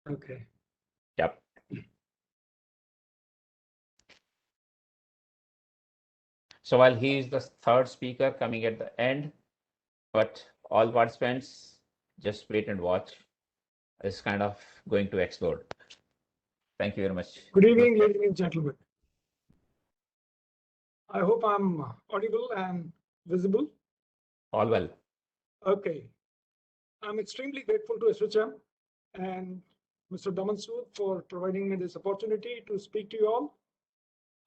Okay. Yep. So while he is the third speaker coming at the end, but all participants just wait and watch. It's kind of going to explode. Thank you very much. Good evening, ladies and gentlemen. I hope I'm audible and visible. All well. Okay. I'm extremely grateful to ASSOCHAM and Mr. Daman Sood for providing me this opportunity to speak to you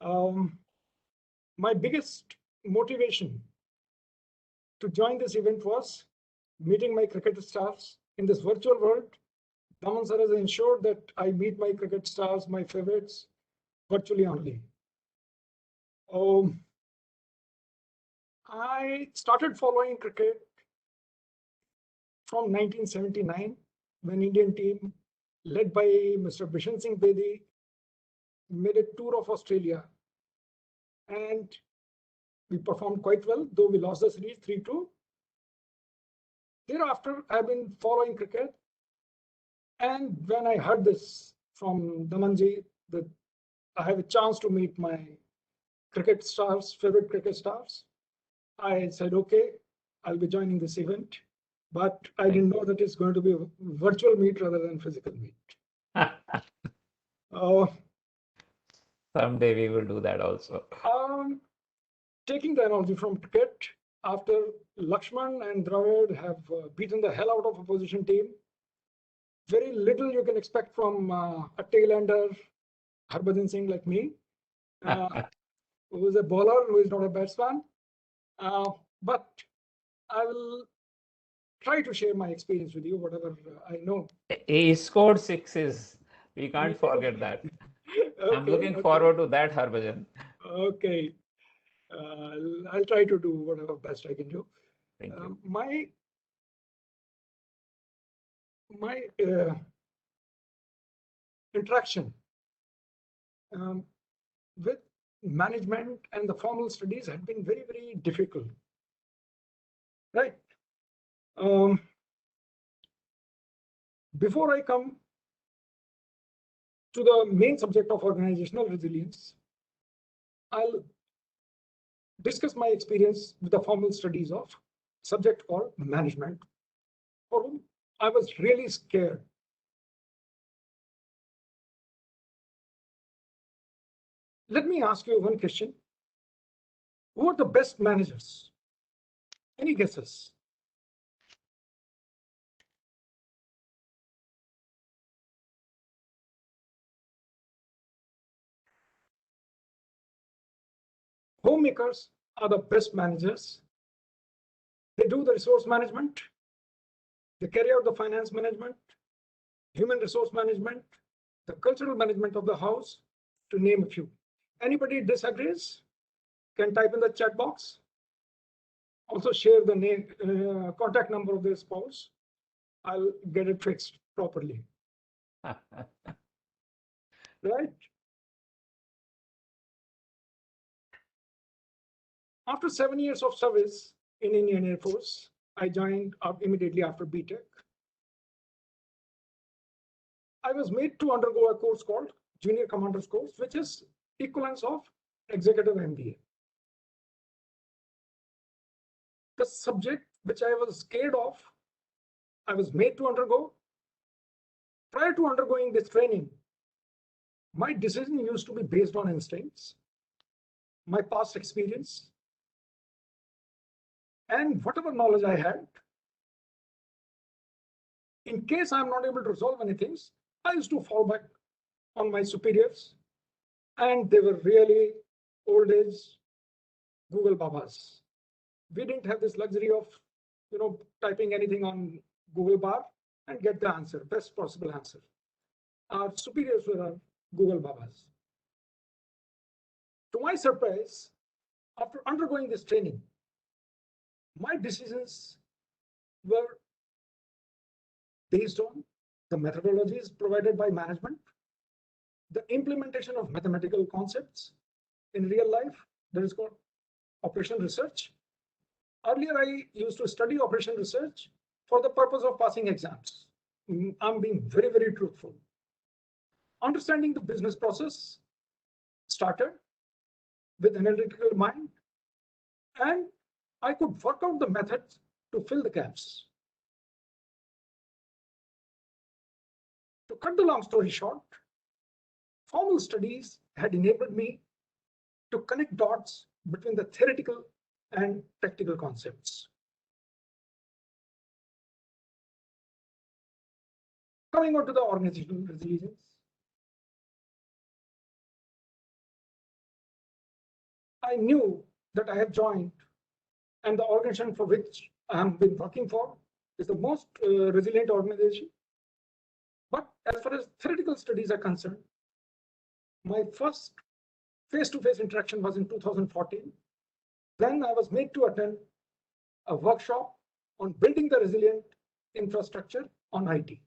all. My biggest motivation to join this event was meeting my cricket stars in this virtual world. Daman sir has ensured that I meet my cricket stars, my favorites, virtually only. I started following cricket from 1979, when Indian team led by Mr. Bishan Singh Bedi made a tour of Australia, and we performed quite well, though we lost the series 3-2. Thereafter, I've been following cricket, and when I heard this from Damanji, that I have a chance to meet my cricket stars, favorite cricket stars, I said, okay, I'll be joining this event. But I didn't know that it's going to be a virtual meet rather than physical meet. Someday we will do that also. Taking the analogy from cricket, after Lakshman and Dravid have beaten the hell out of opposition team, very little you can expect from a tail-ender, Harbhajan Singh like me, who is a bowler, who is not a batsman. But I will try to share my experience with you, whatever I know. He scored sixes. We can't forget that. I'm looking forward to that, Harbhajan. Okay. I'll try to do whatever best I can do. Thank you. My interaction with management and the formal studies had been very, very difficult. Right. Before I come to the main subject of organizational resilience, I'll discuss my experience with the formal studies of subject called management, for whom I was really scared. Let me ask you one question. Who are the best managers? Any guesses? Homemakers are the best managers. They do the resource management. They carry out the finance management, human resource management, the cultural management of the house, to name a few. Anybody disagrees can type in the chat box. Also share the name, contact number of their spouse. I'll get it fixed properly. Right? After 7 years of service in Indian Air Force, I joined up immediately after BTech. I was made to undergo a course called Junior Commander's Course, which is equivalence of Executive MBA. The subject which I was scared of, I was made to undergo. Prior to undergoing this training, my decision used to be based on instincts, my past experience, and whatever knowledge I had. In case I'm not able to resolve many things, I used to fall back on my superiors, and they were really old age Google Babas. We didn't have this luxury of, typing anything on Google bar and get the answer, best possible answer. Our superiors were our Google Babas. To my surprise, after undergoing this training, my decisions were based on the methodologies provided by management, the implementation of mathematical concepts in real life, that is called operation research. Earlier, I used to study operation research for the purpose of passing exams. I'm being very, very truthful. Understanding the business process started with analytical mind, and I could work out the methods to fill the gaps. To cut the long story short, formal studies had enabled me to connect dots between the theoretical and practical concepts. Coming on to the organizational resilience. I knew that I have joined, and the organization for which I have been working for is the most resilient organization. But as far as theoretical studies are concerned, my first face-to-face interaction was in 2014. Then I was made to attend a workshop on building the resilient infrastructure on IT.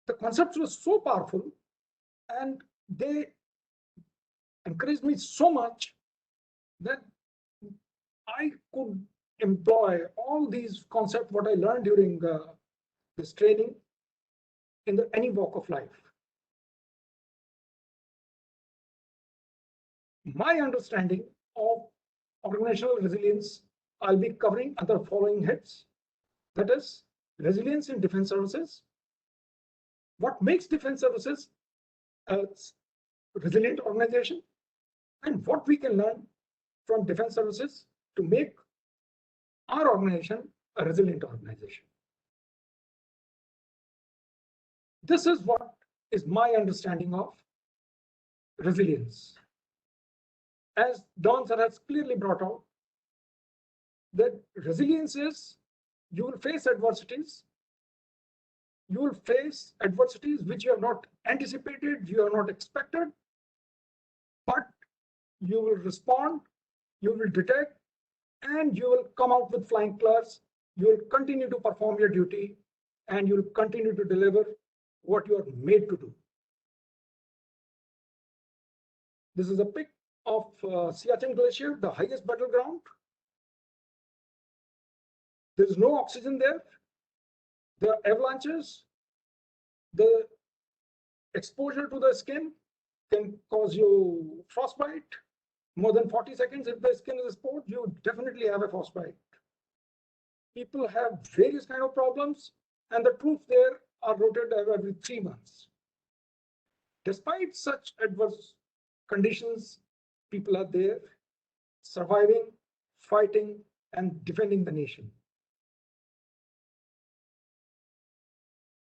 The concepts were so powerful and they encouraged me so much that I could employ all these concepts, what I learned during this training, in any walk of life. My understanding of organizational resilience, I'll be covering under following heads. That is, resilience in defense services. What makes defense services a resilient organization, and what we can learn from defense services to make our organization a resilient organization. This is what is my understanding of resilience. As Don sir has clearly brought out, that resilience is you will face adversities. You will face adversities which you have not anticipated, you have not expected, but you will respond, you will detect, and you will come out with flying colors. You will continue to perform your duty, and you will continue to deliver what you are made to do. This is a pic of Siachen Glacier, the highest battleground. There is no oxygen there. There are avalanches. The exposure to the skin can cause you frostbite. More than 40 seconds, if the skin is exposed, you definitely have a frostbite. People have various kind of problems, and the troops there are rotated every 3 months. Despite such adverse conditions, people are there, surviving, fighting, and defending the nation.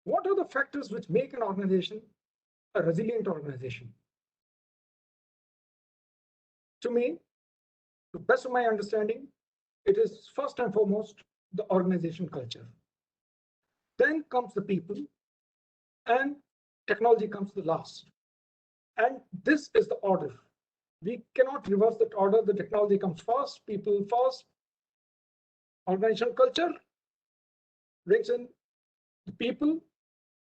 What are the factors which make an organization a resilient organization? To me, to the best of my understanding, it is first and foremost the organization culture. Then comes the people, and technology comes the last. And this is the order. We cannot reverse that order. The technology comes first, people first, organizational culture brings in the people,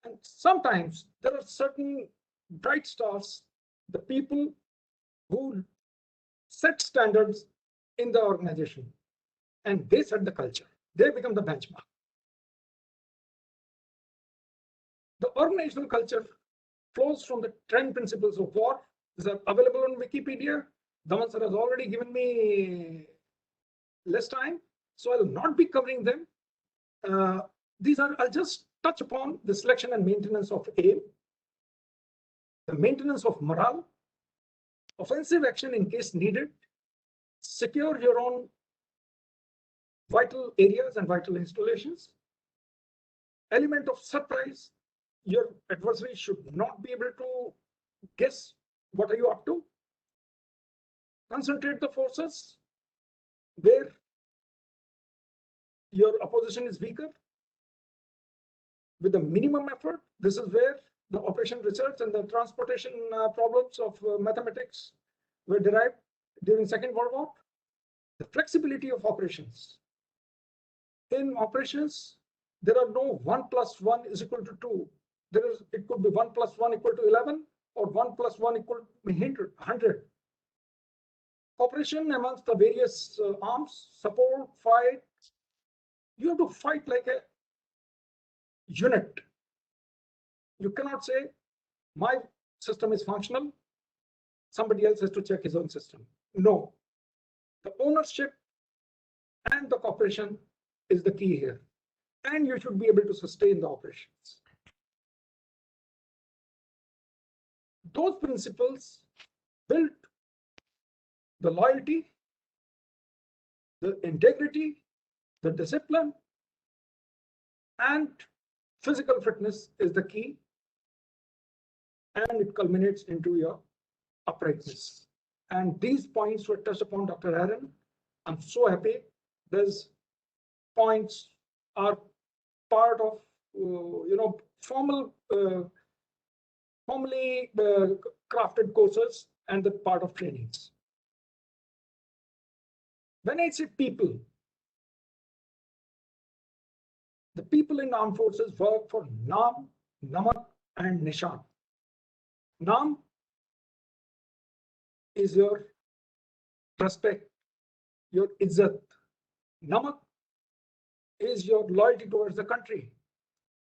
and sometimes there are certain bright stars, the people who set standards in the organization, and they set the culture. They become the benchmark. The organizational culture flows from the 10 principles of war. These are available on Wikipedia. Daman sir has already given me less time, so I will not be covering them. I'll just touch upon the selection and maintenance of aim, the maintenance of morale, offensive action in case needed, secure your own vital areas and vital installations, element of surprise. Your adversary should not be able to guess what are you up to. Concentrate the forces where your opposition is weaker with the minimum effort. This is where the operation research and the transportation problems of mathematics were derived during Second World War. The flexibility of operations. In operations, there are no 1 + 1 = 2. It could be 1 + 1 = 11, or 1 + 1 = 100. Cooperation amongst the various arms, support, fight. You have to fight like a unit. You cannot say, my system is functional, somebody else has to check his own system. No. The ownership and the cooperation is the key here. And you should be able to sustain the operations. Those principles built the loyalty, the integrity, the discipline, and physical fitness is the key, and it culminates into your uprightness. And these points were touched upon Dr. Aaron. I'm so happy. These points are part of formally crafted courses and the part of trainings. When I say people, The people in armed forces work for Naam, Namak, and Nishan. Naam is your respect, your izzat. Namak is your loyalty towards the country.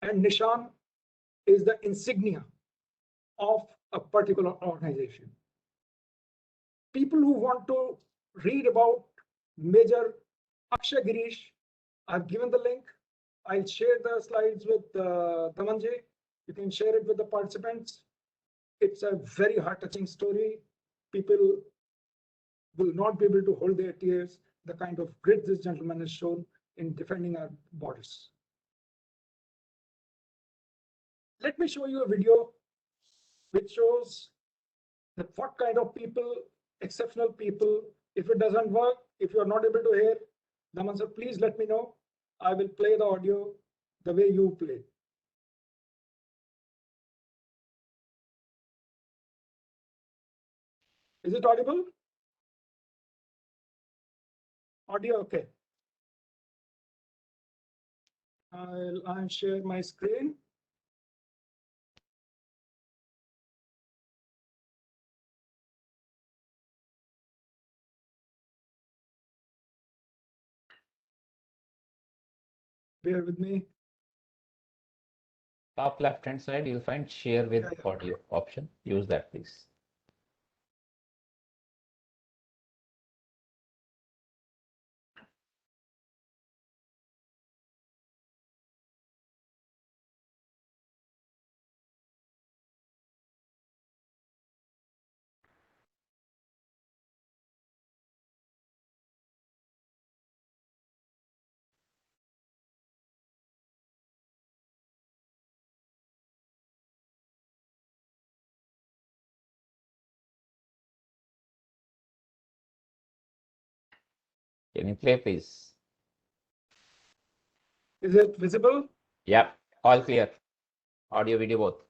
And Nishan is the insignia of a particular organization. People who want to read about Major Akshay Girish, I've given the link. I'll share the slides with Damanjay. You can share it with the participants. It's a very heart-touching story. People will not be able to hold their tears, the kind of grit this gentleman has shown in defending our borders. Let me show you a video which shows that what kind of people, exceptional people. If it doesn't work, if you're not able to hear, Daman sir, please let me know. I will play the audio the way you play. Is it audible? Audio, okay. I'll share my screen. Bear with me. Top left-hand side, you'll find share with Yeah. audio option. Use that, please. Can you play, please? Is it visible? Yeah, all clear. Audio, video, both.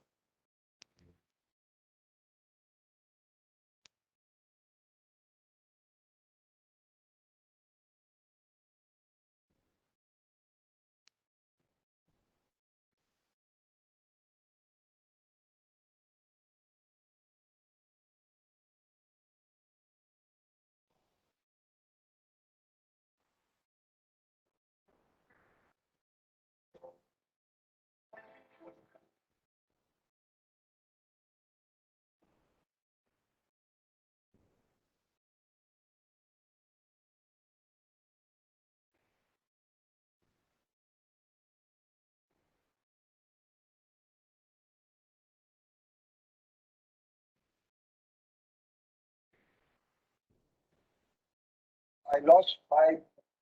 I lost my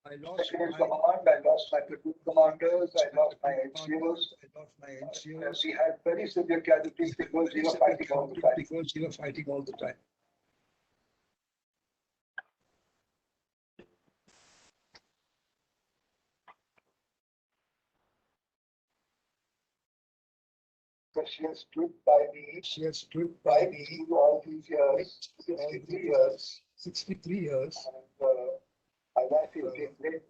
second in command, I lost my platoon commanders, I lost my NCOs. We had very severe casualties because we were fighting all the time. So she has stood by me. Through all these years, 63 years. And, my life is great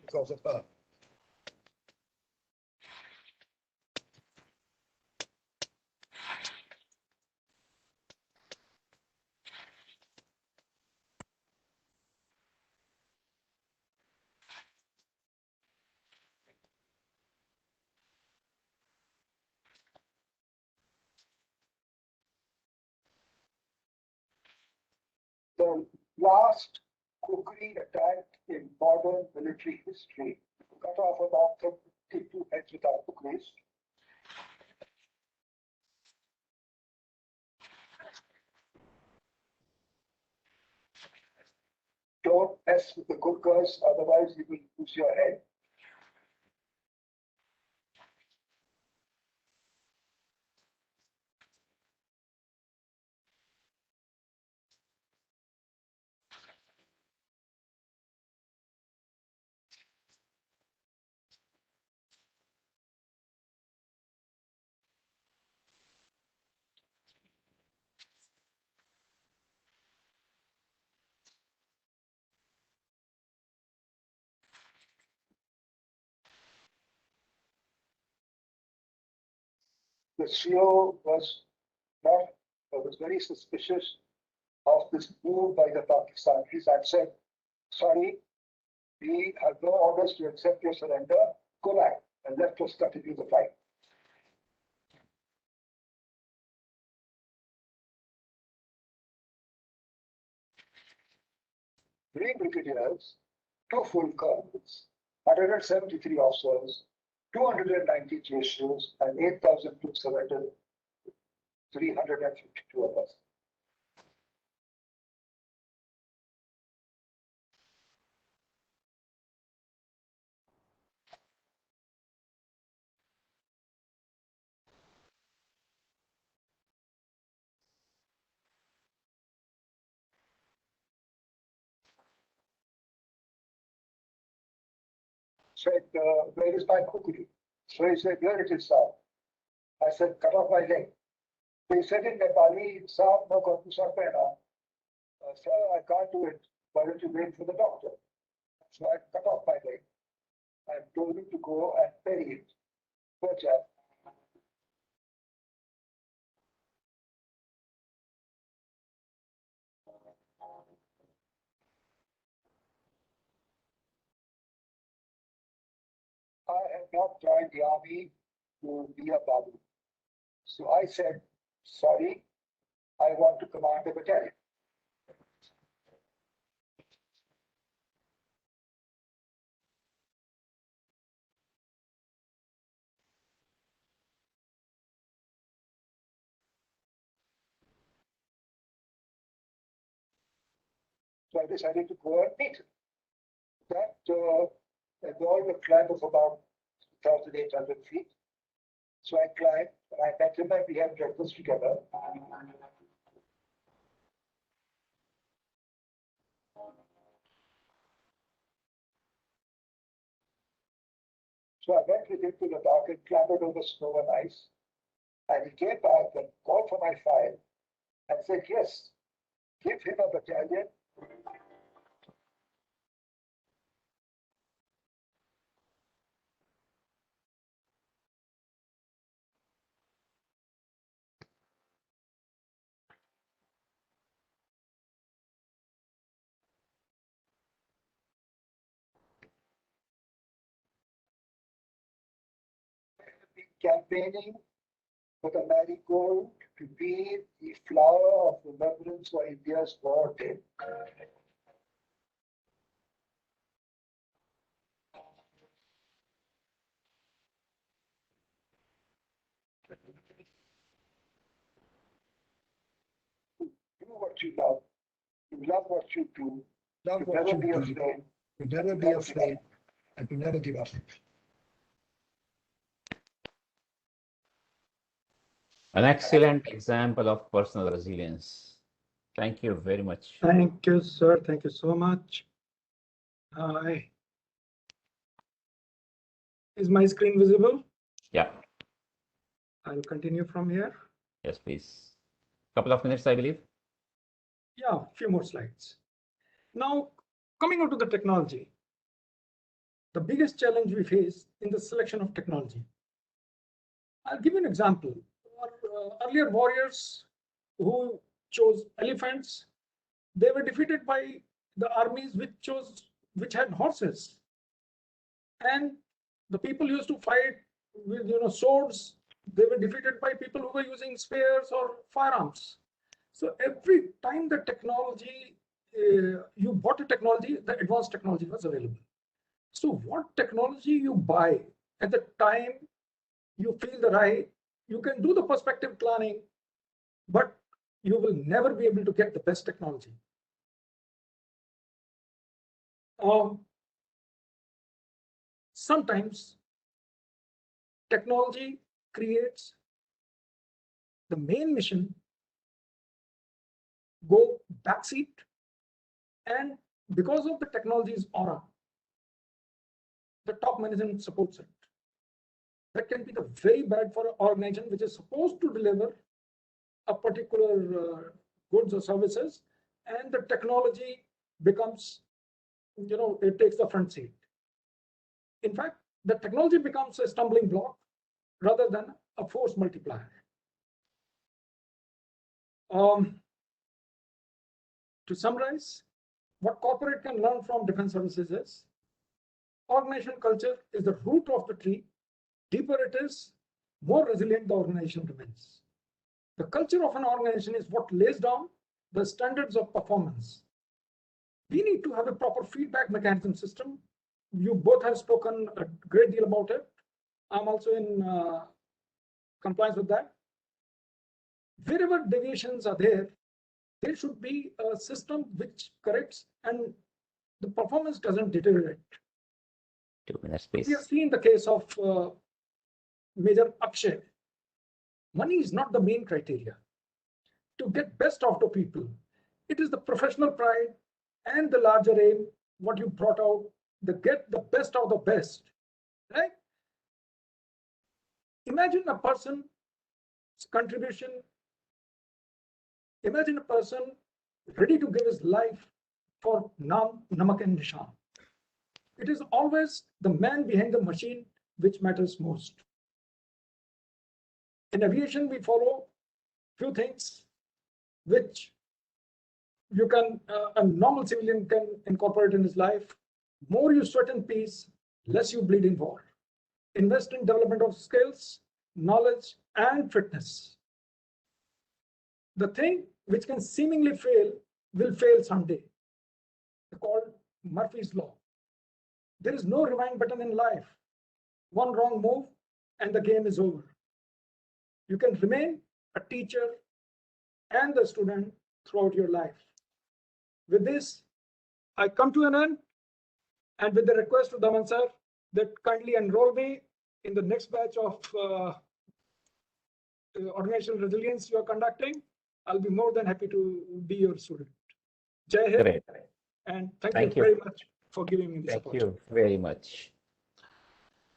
because of her. The last cookery attack in modern military history cut off about 32 heads without cookeries. Don't mess with the cookers, otherwise you will lose your head. the CEO was very suspicious of this move by the Pakistanis and said, sorry, we have no orders to accept your surrender, go back, and left us continue the fight. Three brigadiers, 2 full colonels, 173 officers, 290 JSUs, and 8,000 troops surrendered, 352 of us. Said, where is my kukri? So he said, here it is, sir. I said, cut off my leg. So he said in Nepali, sir, no kondusa pehna. Sir, I can't do it. Why don't you wait for the doctor? So I cut off my leg and told him to go and bury it. Poor chap. I have not joined the army to be a babu. So I said, sorry, I want to command a battalion. So I decided to go and meet him. That involved a climb of about 1,800 feet. So I climbed, and I met him, and we had breakfast together. So I went with him to the dock and clambered over snow and ice. And he came back and called for my file and said, yes, give him a battalion. Campaigning for the marigold to be the flower of remembrance for India's war dead. Do what you love. You love what you do. Love You what never you be do. afraid. You never be afraid and you never give up. An excellent example of personal resilience. Thank you very much. Thank you, sir. Thank you so much. Hi. Is my screen visible? Yeah. I'll continue from here. Yes, please. Couple of minutes, I believe. Yeah, a few more slides. Now, coming on to the technology, the biggest challenge we face in the selection of technology. I'll give you an example. Our earlier warriors who chose elephants, they were defeated by the armies which had horses. And the people used to fight with swords. They were defeated by people who were using spears or firearms. So every time the technology, you bought a technology, the advanced technology was available. So what technology you buy at the time you feel the right, you can do the perspective planning, but you will never be able to get the best technology. Sometimes technology creates the main mission go backseat, and because of the technology's aura, the top management supports it. That can be the very bad for an organization which is supposed to deliver a particular goods or services, and the technology becomes, it takes the front seat. In fact, the technology becomes a stumbling block rather than a force multiplier. To summarize, what corporate can learn from defense services is organizational culture is the root of the tree. Deeper it is, more resilient the organization remains. The culture of an organization is what lays down the standards of performance. We need to have a proper feedback mechanism system. You both have spoken a great deal about it. I'm also in compliance with that. Wherever deviations are there should be a system which corrects and the performance doesn't deteriorate. 2 minutes, please. We have seen the case of Major Akshay. Money is not the main criteria. To get best out of people, it is the professional pride and the larger aim, what you brought out, the get the best out of the best, right? Imagine a person's contribution. Imagine a person ready to give his life for Naam, Namak and Nishan. It is always the man behind the machine which matters most. In aviation, we follow few things which you can, a normal civilian can incorporate in his life. More you sweat in peace, less you bleed in war. Invest in development of skills, knowledge, and fitness. The thing which can seemingly fail will fail someday. It's called Murphy's Law. There is no rewind button in life. One wrong move and the game is over. You can remain a teacher and the student throughout your life. With this, I come to an end, and with the request to Daman sir that kindly enroll me in the next batch of organizational resilience you are conducting, I'll be more than happy to be your student. Jai Hind, Great. and thank Thank you you. very much for giving me this Thank opportunity. you very much.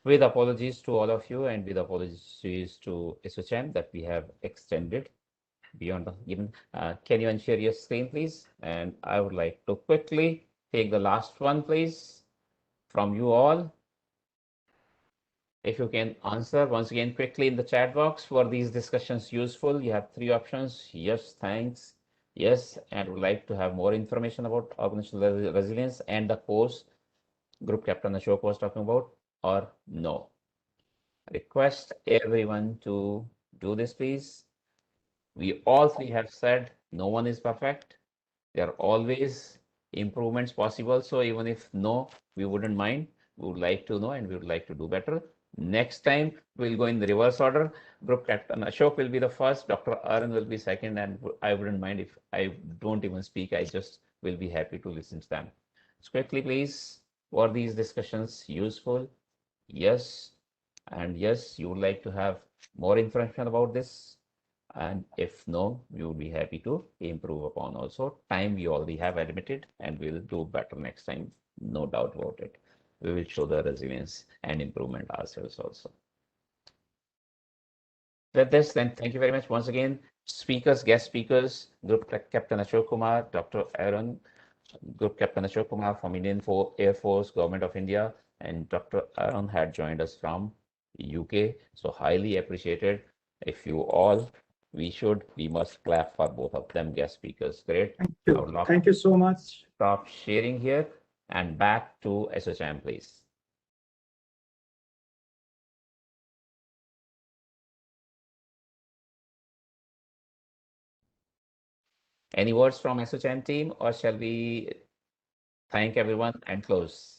With apologies to all of you and with apologies to ASSOCHAM that we have extended beyond the given. Can you unshare your screen, please? And I would like to quickly take the last one, please, from you all. If you can answer once again quickly in the chat box, were these discussions useful? You have 3 options. Yes, thanks. Yes, and would like to have more information about organizational resilience and the course Group Captain Ashok was talking about, or no. Request everyone to do this, please. We all 3 have said no one is perfect. There are always improvements possible. So even if no, we wouldn't mind. We would like to know and we would like to do better. Next time, we'll go in the reverse order. Group Captain Ashok will be the first. Dr. Arun will be second. And I wouldn't mind if I don't even speak. I just will be happy to listen to them. So quickly, please. Were these discussions useful? Yes. And yes, you would like to have more information about this. And if no, we would be happy to improve upon also. Time we already have admitted and we'll do better next time. No doubt about it. We will show the resilience and improvement ourselves also. With this, then thank you very much once again. Speakers, guest speakers, Group Captain Ashok Kumar, Dr. Aaron, Group Captain Ashok Kumar from Indian Air Force, Government of India, and Dr. Aaron had joined us from UK. So highly appreciated. If you all, we must clap for both of them guest speakers. Great. Thank you. Thank you so much. Stop sharing here and back to ASSOCHAM, please. Any words from ASSOCHAM team, or shall we thank everyone and close?